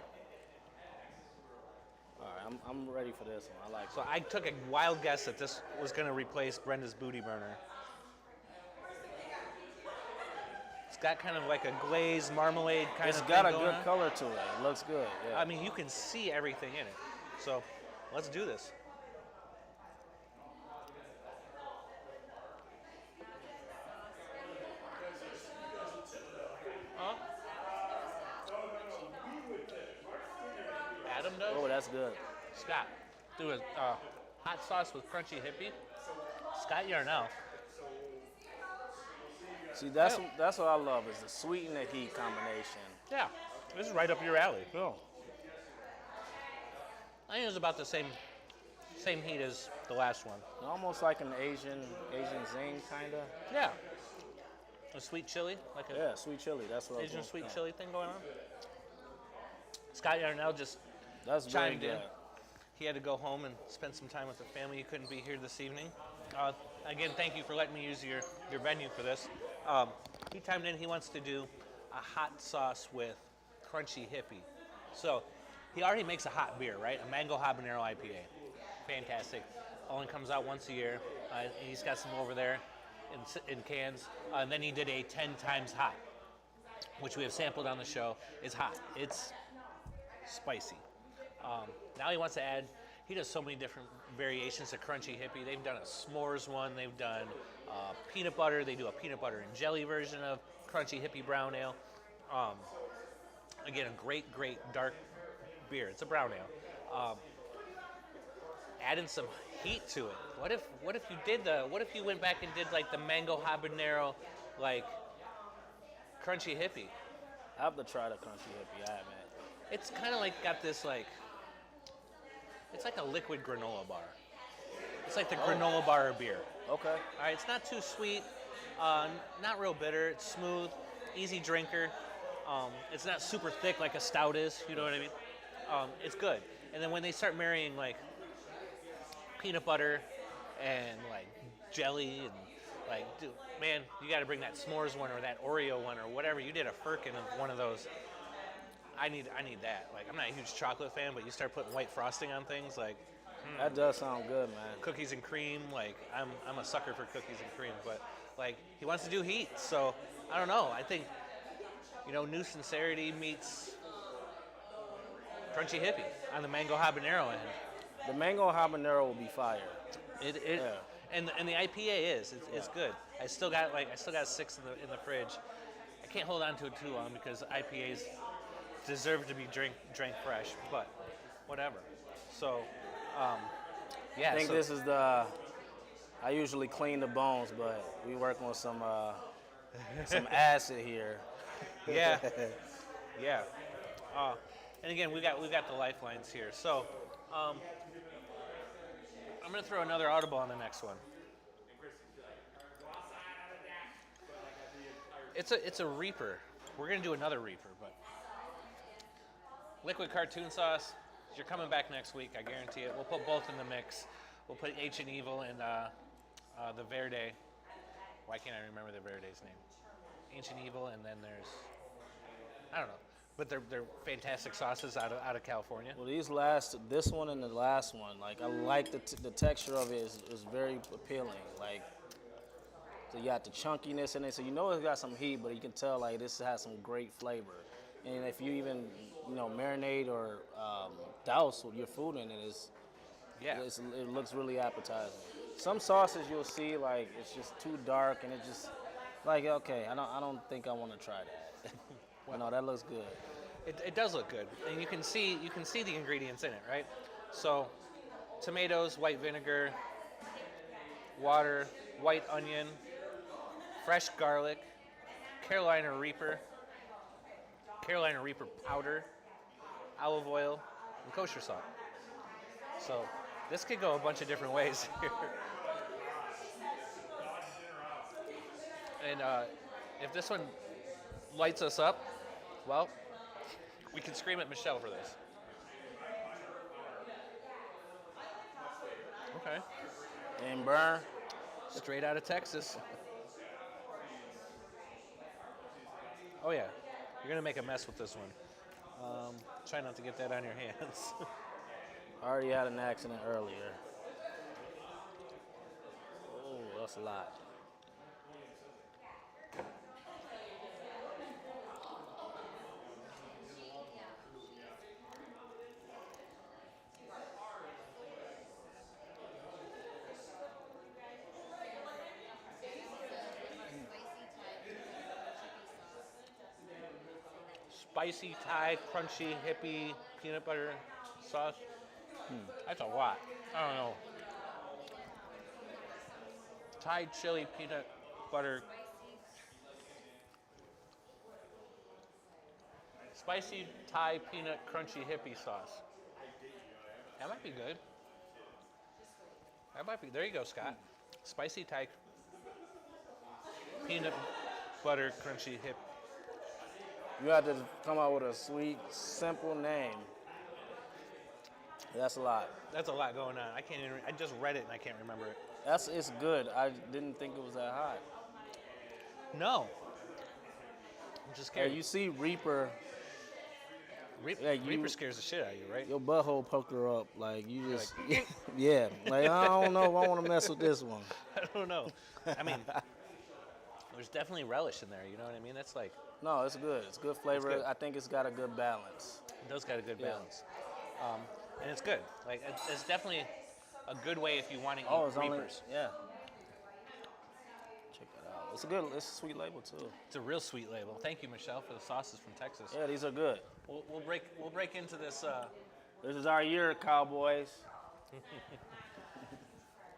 All right, I'm ready for this one. I like it. So I took a wild guess that this was going to replace Brenda's Booty Burner. It's got kind of like a glazed marmalade kind of thing. It's got a going good on. color to it. It looks good. Yeah. I mean, you can see everything in it. So let's do this. Adam does. Oh, that's good. Scott, do a hot sauce with crunchy hippie. Scott Yarnell. See, that's what I love, is the sweet and the heat combination. Yeah, this is right up your alley. Oh. I think it was about the same heat as the last one. Almost like an Asian zing, kind of. Yeah. A sweet chili, like a Yeah, sweet chili. That's what Asian I was sweet going. chili thing going on. Scott Yarnell just That's very chimed in. good. He had to go home and spend some time with the family. He couldn't be here this evening. Again, thank you for letting me use your venue for this. He chimed in. He wants to do a hot sauce with crunchy hippie. So he already makes a hot beer, right? A mango habanero IPA. Fantastic. Only comes out once a year. He's got some over there in cans. And then he did a 10 times hot, which we have sampled on the show. It's hot. It's spicy. Now he wants to add, he does so many different variations of crunchy hippie. They've done a s'mores one. They've done peanut butter. They do a peanut butter and jelly version of crunchy hippie brown ale. Again, a great dark beer. It's a brown ale. Adding some heat to it. What if you went back and did like the mango habanero, like crunchy hippie? I have to try the crunchy hippie. I haven't. It's kind of like got this like, it's like a liquid granola bar. It's like the granola bar of beer. Okay. All right, it's not too sweet, not real bitter. It's smooth, easy drinker. It's not super thick like a stout is. You know what I mean? It's good. And then when they start marrying like peanut butter and like jelly and like, dude, man, you got to bring that s'mores one or that Oreo one or whatever. You did a firkin of one of those. I need that. Like, I'm not a huge chocolate fan, but you start putting white frosting on things, like That does sound good, man. cookies and cream. Like, I'm a sucker for cookies and cream, but like he wants to do heat, so I don't know. I think New Sincerity meets Crunchy Hippie on the mango habanero end. The mango habanero will be fire. It and the IPA it's good. I still got 6 in the fridge. I can't hold on to it too long because IPAs deserve to be drank fresh, but whatever. So, yeah. I think this is I usually clean the bones, but we work on some acid here. Yeah, yeah. And again, we got the lifelines here. So, I'm gonna throw another audible on the next one. It's a Reaper. We're gonna do another Reaper, but liquid cartoon sauce. You're coming back next week, I guarantee it. We'll put both in the mix. We'll put Ancient Evil and the Verde. Why can't I remember the Verde's name? Ancient Evil, and then there's I don't know, but they're fantastic sauces out of California. Well, this one and the last one, like I like the texture of it is very appealing. Like, so you got the chunkiness in it, so it's got some heat, but you can tell like this has some great flavor. And if you even marinate or douse with your food in it, it looks really appetizing. Some sauces you'll see like it's just too dark and it just like okay, I don't think I want to try that. No, that looks good. It does look good, and you can see the ingredients in it, right? So, tomatoes, white vinegar, water, white onion, fresh garlic, Carolina Reaper powder, olive oil, and kosher salt. So this could go a bunch of different ways here. And if this one lights us up, well, we can scream at Michelle for this. Okay. And burn. Straight out of Texas. Oh yeah, you're gonna make a mess with this one. Try not to get that on your hands. I already had an accident earlier. Oh, that's a lot. Spicy Thai, crunchy, hippie, peanut butter sauce. That's a lot. I don't know. Thai chili, peanut butter. Spicy Thai, peanut, crunchy, hippie sauce. That might be good. There you go, Scott. Spicy Thai, peanut butter, crunchy, hip. You have to come out with a sweet, simple name. That's a lot. That's a lot going on. I just read it and I can't remember it. It's good. I didn't think it was that hot. No. I'm just scared. Yeah, you see Reaper. Reaper scares the shit out of you, right? Your butthole pucker up. Like, you just, yeah. Like, I don't know if I want to mess with this one. I don't know. I mean, there's definitely relish in there, you know what I mean? That's like... No, it's good. It's good flavor. It's good. I think it's got a good balance. It does got a good balance. And it's good. Like, it's definitely a good way if you want to eat Reapers. Yeah. Check that out. It's a sweet label, too. It's a real sweet label. Thank you, Michelle, for the sauces from Texas. Yeah, these are good. We'll break into this. This is our year, Cowboys.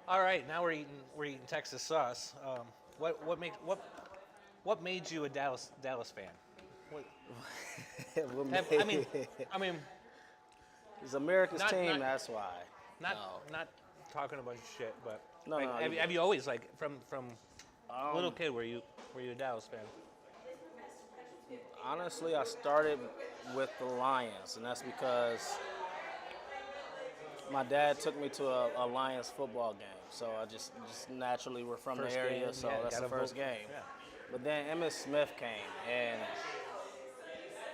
All right, now we're eating Texas sauce. What made you a Dallas fan? I mean, it's America's team. That's why. Not talking a bunch of shit, but no. Have you always from little kid were you a Dallas fan? Honestly, I started with the Lions, and that's because My dad took me to a Lions football game, so I just naturally we're from First the area, game, so yeah, that's the gotta first vote. game. Yeah. But then Emmitt Smith came, and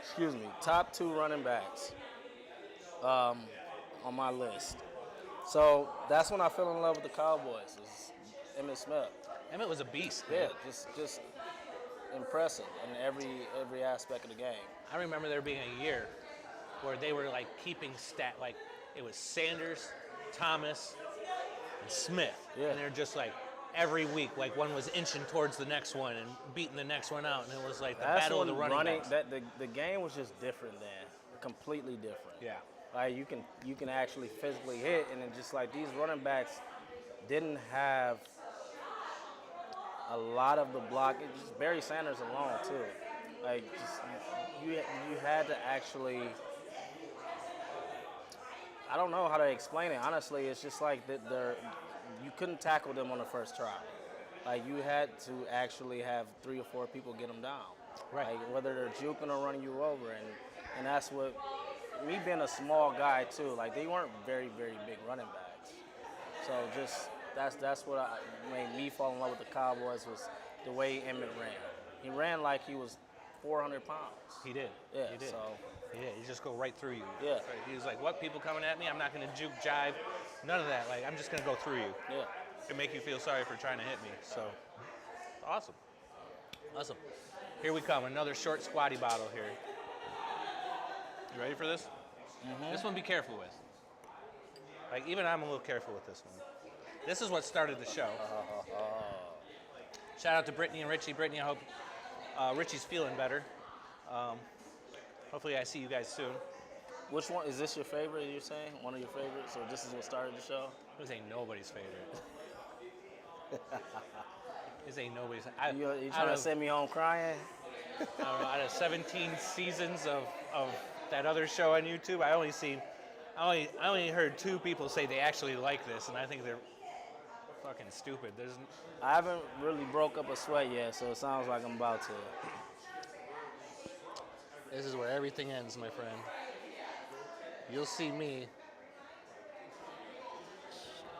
excuse me, top 2 running backs on my list. So that's when I fell in love with the Cowboys. Is Emmitt Smith. Emmett was a beast, Yeah, man. just impressive in every aspect of the game. I remember there being a year where they were like keeping like it was Sanders, Thomas, and Smith. Yeah. And they're just like every week, like one was inching towards the next one and beating the next one out, and it was like the That's battle of when the running backs. the game was just different then, completely different. Yeah. Like you can actually physically hit, and then just like these running backs didn't have a lot of the block. Just Barry Sanders alone too. Like just you had to actually. I don't know how to explain it. Honestly, it's just like you couldn't tackle them on the first try. Like you had to actually have 3 or 4 people get them down. Right. Like whether they're juking or running you over, and that's what. Me being a small guy too, like they weren't very big running backs. So just that's what made me fall in love with the Cowboys was the way Emmitt ran. He ran like he was 400 pounds. He did. Yeah. He did. So Yeah, he just go right through you. Yeah. Right. He was like, "What? People coming at me? I'm not going to juke, jive, none of that. Like, I'm just going to go through you yeah. and make you feel sorry for trying to hit me." So, awesome. Awesome. Here we come. Another short squatty bottle here. You ready for this? Mm-hmm. This one, be careful with. Like, even I'm a little careful with this one. This is what started the show. Shout out to Brittany and Richie. Brittany, I hope Richie's feeling better. Hopefully I see you guys soon. Which one is this your favorite? You're saying one of your favorites, or this is what started the show? This ain't nobody's favorite. This ain't nobody's. You trying to send me home crying? I don't know, out of 17 seasons of that other show on YouTube, I only heard 2 people say they actually like this, and I think they're fucking stupid. I haven't really broke up a sweat yet, so it sounds like I'm about to. This is where everything ends, my friend. You'll see me.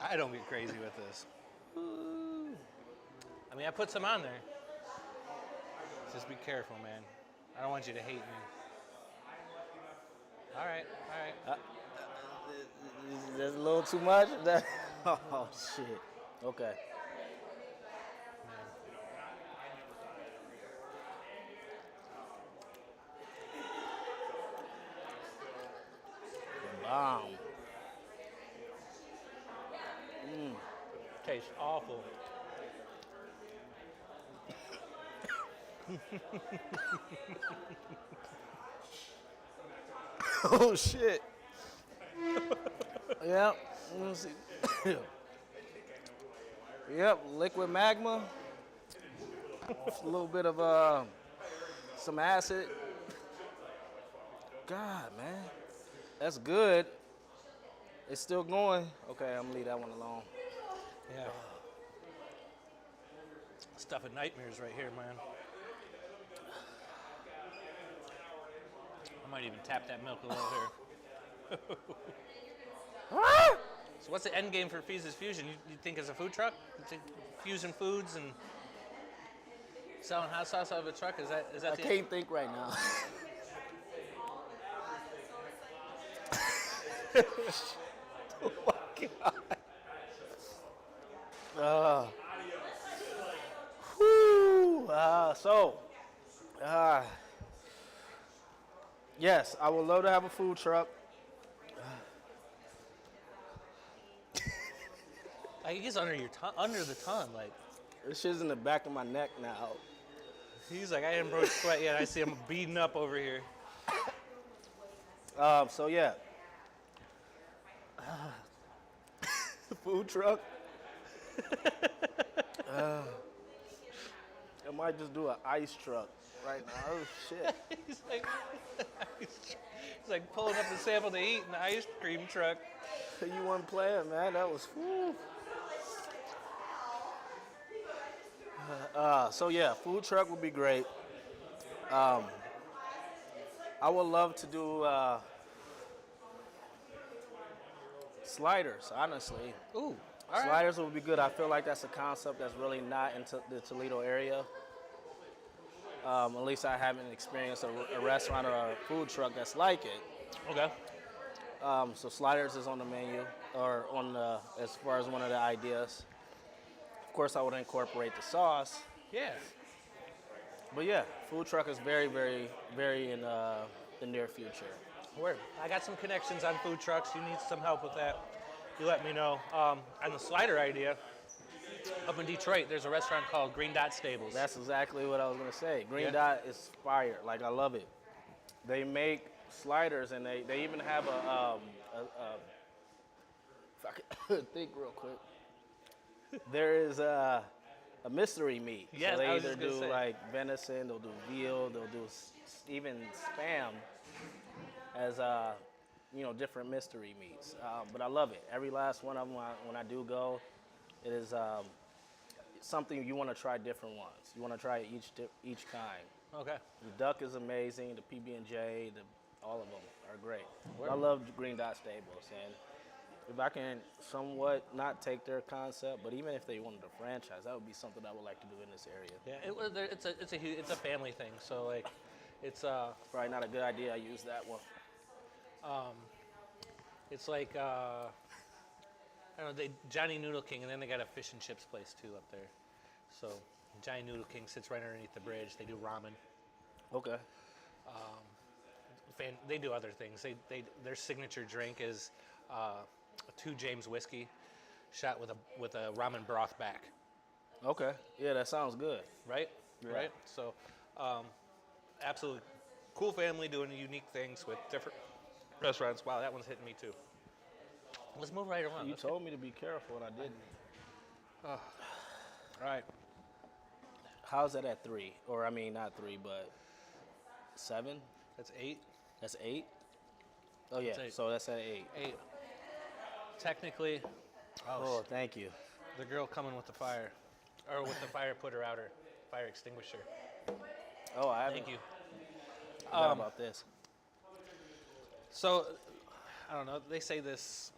I don't get crazy with this. I mean, I put some on there. Just be careful, man. I don't want you to hate me. All right. That's a little too much? Oh, shit. Okay. Bomb. Tastes awful. Oh, shit. Yep. Let me see. Yep, liquid magma. A little bit of some acid. God, man. That's good. It's still going. Okay, I'm gonna leave that one alone. Yeah. Stuff of nightmares right here, man. I might even tap that milk a little here. So what's the end game for Feez Fusion? You think it's a food truck? You think fusing foods and selling hot sauce out of a truck? Is that I the can't think right now. Oh my God. Yes, I would love to have a food truck. Like, he's under the tongue. Like, This shit's in the back of my neck now. he's like, I didn't broach sweat yet. I see him beating up over here. So yeah. Food truck. I might just do an ice truck right now. Oh shit. he's like pulling up the sample to eat in the ice cream truck. You weren't playing, man. That was. Whew. So yeah, food truck would be great. I would love to do Sliders, honestly. Ooh, all right. Sliders would be good. I feel like that's a concept that's really not in the Toledo area. At least I haven't experienced a restaurant or a food truck that's like it. Okay. So sliders is on the menu, or on the, as far as one of the ideas. Of course, I would incorporate the sauce. Yeah. But yeah, food truck is very, very, very in the near future. Word. I got some connections on food trucks. You need some help with that, you let me know. On the slider idea, up in Detroit, there's a restaurant called Green Dot Stables. That's exactly what I was gonna say. Green Yeah. Dot is fire. Like, I love it. They make sliders, and they even have if I could think real quick, there is a mystery meat. Yes, so they I was either just gonna do say. like venison, they'll do veal, they'll do even spam as different mystery meats. But I love it. Every last one of them, when I do go, it is something you want to try different ones. You want to try each kind. Okay. The duck is amazing. The PB&J, all of them are great. Word. I love Green Dot Stables, and if I can somewhat not take their concept, but even if they wanted a franchise, that would be something I would like to do in this area. Yeah, it's a family thing. So like, it's Probably not a good idea. I use that one. it's like I don't know, Johnny Noodle King, and then they got a fish and chips place too up there. So Johnny Noodle King sits right underneath the bridge. They do ramen. Okay. They do other things. Their signature drink is a 2 James whiskey shot with a ramen broth back. Okay. Yeah, that sounds good. Right? Yeah. Right? So, absolutely cool family doing unique things with different restaurants. Wow, that one's hitting me too. Let's move right around. You told me to be careful, and I didn't. All right. How's that at 3? Or, I mean, not 3, but 7? That's 8. That's 8? Oh, yeah. That's 8. So that's at 8. 8. Technically, Oh, thank you. the girl coming with the fire, or with the fire putter outer, fire extinguisher. Oh, I haven't. Thank you. Forgot about this. So, I don't know. They say this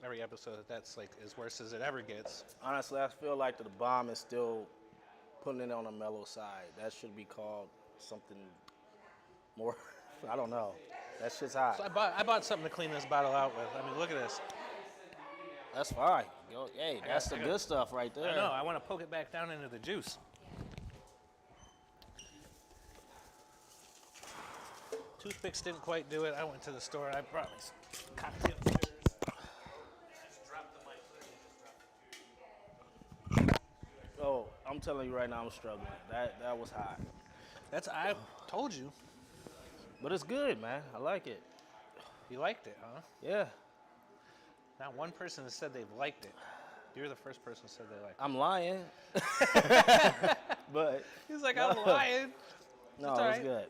every episode that's like as worse as it ever gets. Honestly, I feel like the bomb is still putting it on a mellow side. That should be called something more. I don't know. That shit's hot. So I bought something to clean this bottle out with. I mean, look at this. That's fine. Hey, that's the good stuff right there. I know. I want to poke it back down into the juice. Toothpicks didn't quite do it. I went to the store. I brought my cocktail stirrers. Just dropped the mic. Oh, I'm telling you right now, I'm struggling. That was hot. I told you. But it's good, man. I like it. You liked it, huh? Yeah. Not one person has said they've liked it. You're the first person who said they liked it. I'm lying. But He's like, I'm lying. no, It's all it's right. good.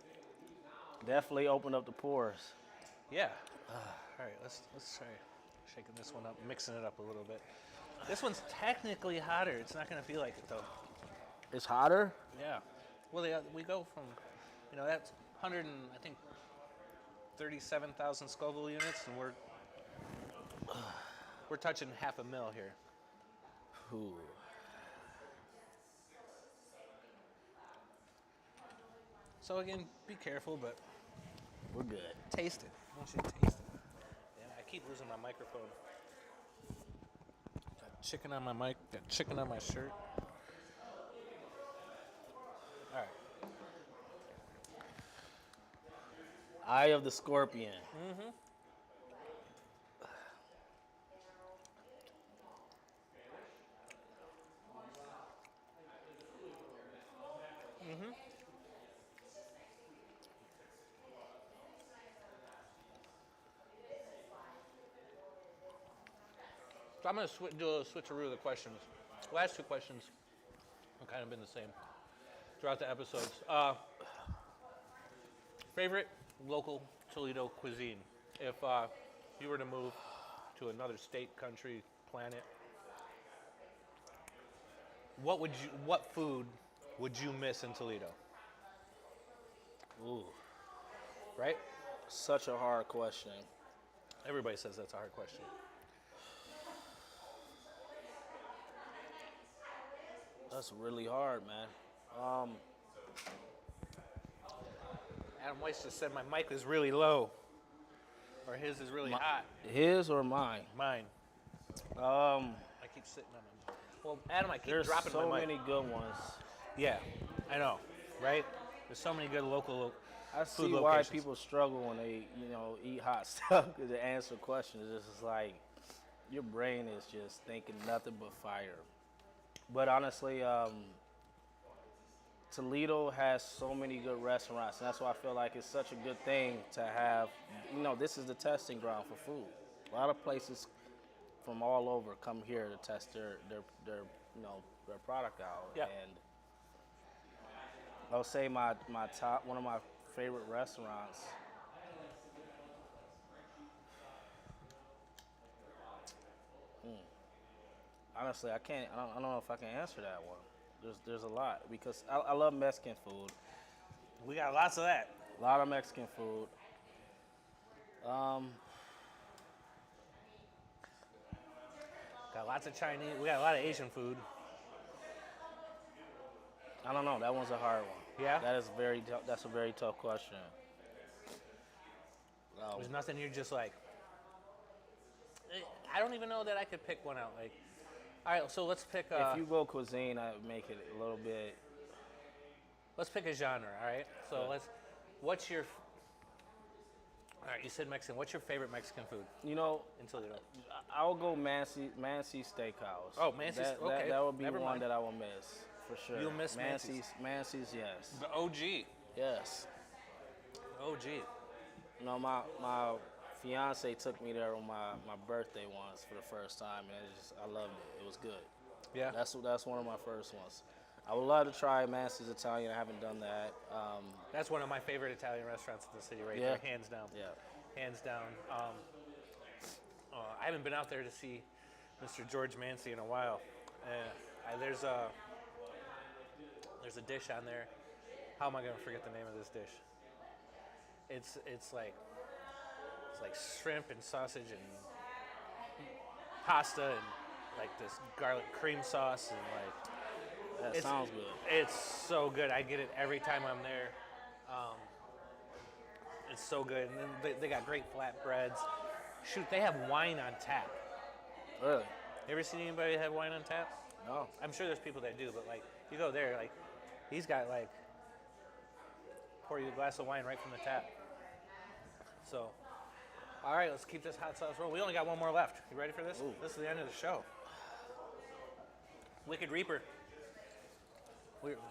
Definitely opened up the pores. Yeah. All right, let's try shaking this one up, mixing it up a little bit. This one's technically hotter. It's not going to feel like it, though. It's hotter? Yeah. Well, we go from, that's 100 and, I think, 37,000 Scoville units, and we're touching 500,000 here. Ooh. So, again, be careful, but We're good. taste it. I want you to taste it. Yeah, I keep losing my microphone. Got chicken on my mic, got chicken on my shirt. All right. Eye of the Scorpion. Mm-hmm. Mm-hmm. So I'm going to do a switcheroo of the questions. Last 2 questions have kind of been the same throughout the episodes. Favorite local Toledo cuisine? If you were to move to another state, country, planet, what food would you miss in Toledo? Ooh. Right? Such a hard question. Everybody says that's a hard question. That's really hard, man. Adam Weiss just said my mic is really low, or his is really hot. His or mine? Mine. I I keep sitting on him. Well, Adam, I keep There's dropping so my mic. many good ones. Yeah, I know, right? There's so many good local I food see locations. why people struggle when they, eat hot stuff because to answer questions. It's just like your brain is just thinking nothing but fire. But honestly, Toledo has so many good restaurants, and that's why I feel like it's such a good thing to have. This is the testing ground for food. A lot of places from all over come here to test their product out. Yeah. And I would say one of my favorite restaurants. Honestly, I can't. I don't know if I can answer that one. There's a lot because I love Mexican food. We got lots of that. A lot of Mexican food. Got lots of Chinese. We got a lot of Asian food. I don't know. That one's a hard one. Yeah? That's a very tough question. There's nothing you're just like. I don't even know that I could pick one out. Like, all right, so let's pick. If you go cuisine, I would make it a little bit. Let's pick a genre. All right. So Yeah. What's your? All right, you said Mexican. What's your favorite Mexican food in Toledo? I'll go Mancy Steakhouse. Oh, Mancy's. Okay. That would be Never one mind. that I will miss for sure. You'll miss Mancy's. Mancy's, yes. The OG. Yes. OG. My fiance took me there on my birthday once for the first time, and I loved it. It was good. Yeah. That's one of my first ones. I would love to try Mancy's Italian. I haven't done that. That's one of my favorite Italian restaurants in the city, right Yeah. there, hands down. Yeah. Hands down. I haven't been out there to see Mr. George Mancy in a while. There's a dish on there. How am I going to forget the name of this dish? It's like shrimp and sausage and pasta and like this garlic cream sauce and like. That sounds good. It's so good. I get it every time I'm there. It's so good. And then they got great flatbreads. Shoot, they have wine on tap. Really? You ever seen anybody have wine on tap? No. I'm sure there's people that do, but like you go there, like he's got like pour you a glass of wine right from the tap. So, all right, let's keep this hot sauce rolling. We only got one more left. You ready for this? Ooh. This is the end of the show. Wicked Reaper.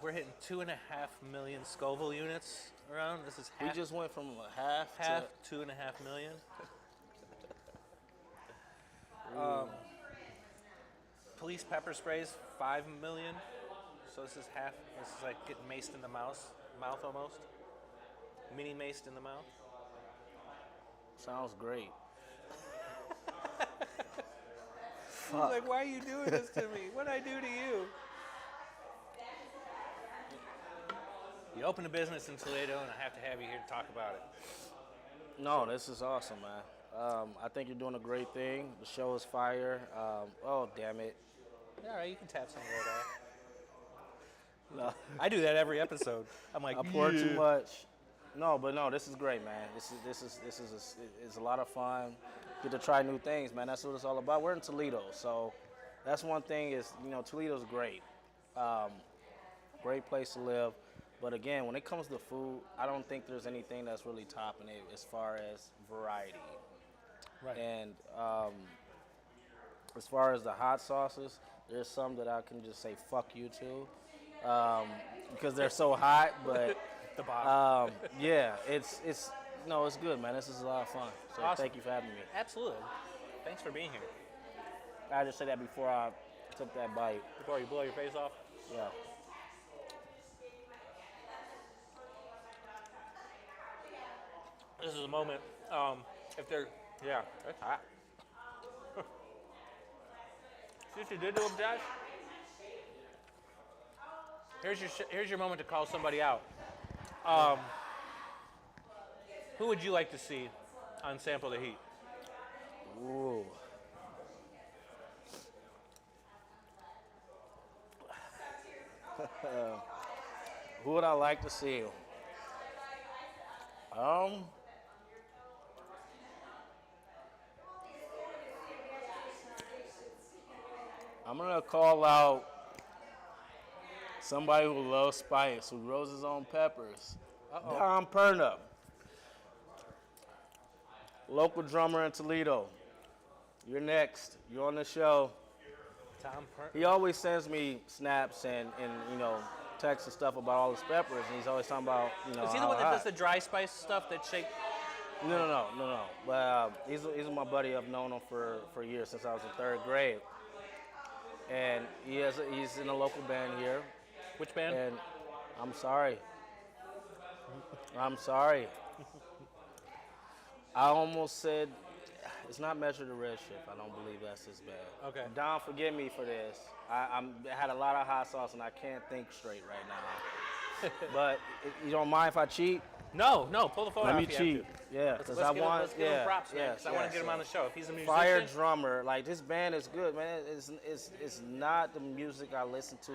We're hitting 2.5 million Scoville units around. This is half. We just went from half to 2.5 million. Police pepper sprays 5 million. So this is half. This is like getting maced in the mouth almost. Mini maced in the mouth. Sounds great. He's like, why are you doing this to me? What'd I do to you? You opened a business in Toledo, and I have to have you here to talk about it. No, this is awesome, man. I think you're doing a great thing. The show is fire. Oh, damn it. Yeah, all right, you can tap some of that off. No. I do that every episode. I'm like, I pour too much. No, this is great, man. This is a lot of fun. Get to try new things, man. That's what it's all about. We're in Toledo, so that's one thing is, Toledo's great. Great place to live. But again, when it comes to food, I don't think there's anything that's really topping it as far as variety. Right. And as far as the hot sauces, there's some that I can just say fuck you to because they're so hot. But the bottom. yeah, it's good, man. This is a lot of fun. So Awesome. Thank you for having me. Absolutely. Thanks for being here. I just said that before I took that bite. Before you blow your face off. Yeah. This is a moment. If they're, yeah, that's hot. See what you did to him, Josh? Here's your moment to call somebody out. Who would you like to see on Sample the Heat? Who would I like to see? Um, I'm gonna call out somebody who loves spice, who grows his own peppers. Uh-oh. Don Perna, local drummer in Toledo. You're next. You're on the show. Tom He always sends me snaps and texts and stuff about all his peppers, and he's always talking about Is he the how one that hot. does the dry spice stuff that shake? No. But he's my buddy. I've known him for years, since I was in third grade. And he's in a local band here. Which band? And I'm sorry. I almost said it's not Measure the Red Shift. I don't believe that's his band. Okay. Don, forgive me for this. I had a lot of hot sauce and I can't think straight right now. But you don't mind if I cheat? No, pull the phone Let out me if you cheat. have to. Yeah, because I want. Let's give him props, man. Because I want to get him on the show. If he's a musician. Fire drummer. Like, this band is good, man. It's not the music I listen to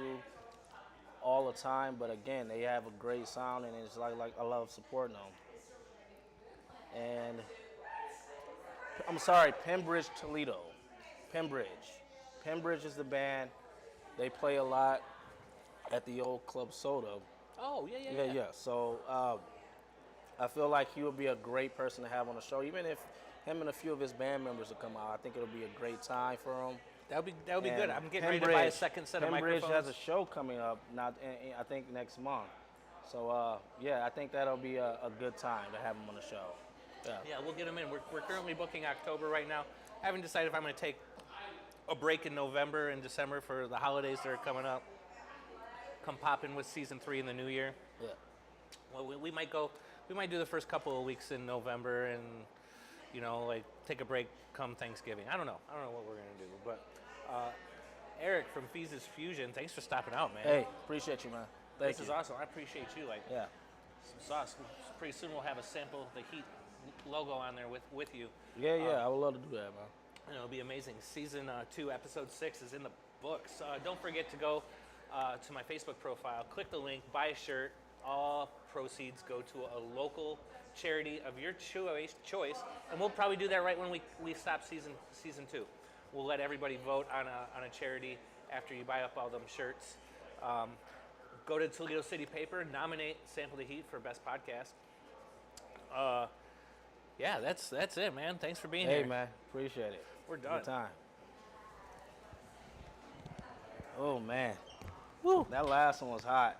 all the time, but again, they have a great sound, and it's like I love supporting them. And I'm sorry, Pembridge, Toledo. Pembridge is the band. They play a lot at the old Club Soda. Oh, yeah. So I feel like he would be a great person to have on the show. Even if him and a few of his band members will come out, I think it'll be a great time for him. That would be good. I'm getting ready to buy a second set of microphones. Pembridge has a show coming up, I think next month. So I think that'll be a good time to have him on the show. Yeah, we'll get him in. We're currently booking October right now. I haven't decided if I'm going to take a break in November and December for the holidays that are coming up. Come pop in with season 3 in the new year. Yeah. Well, we might go. We might do the first couple of weeks in November and like take a break come Thanksgiving. I don't know what we're gonna do. But Eric from Feez Fushions, thanks for stopping out, man. Hey, appreciate you, man. Thank you. This is awesome. I appreciate you. Yeah. Some sauce. Pretty soon we'll have a sample, the Heat logo on there with you. Yeah. I would love to do that, man. It'll be amazing. Season 2, episode 6 is in the books. Don't forget to go to my Facebook profile, click the link, buy a shirt. All proceeds go to a local charity of your choice, and we'll probably do that right when we stop season 2. We'll let everybody vote on a charity after you buy up all them shirts. Go to Toledo City Paper, nominate Sample the Heat for Best Podcast. Yeah, that's it, man. Thanks for being here. Hey, man, appreciate it. We're done. Good time. Oh, man. Woo. That last one was hot.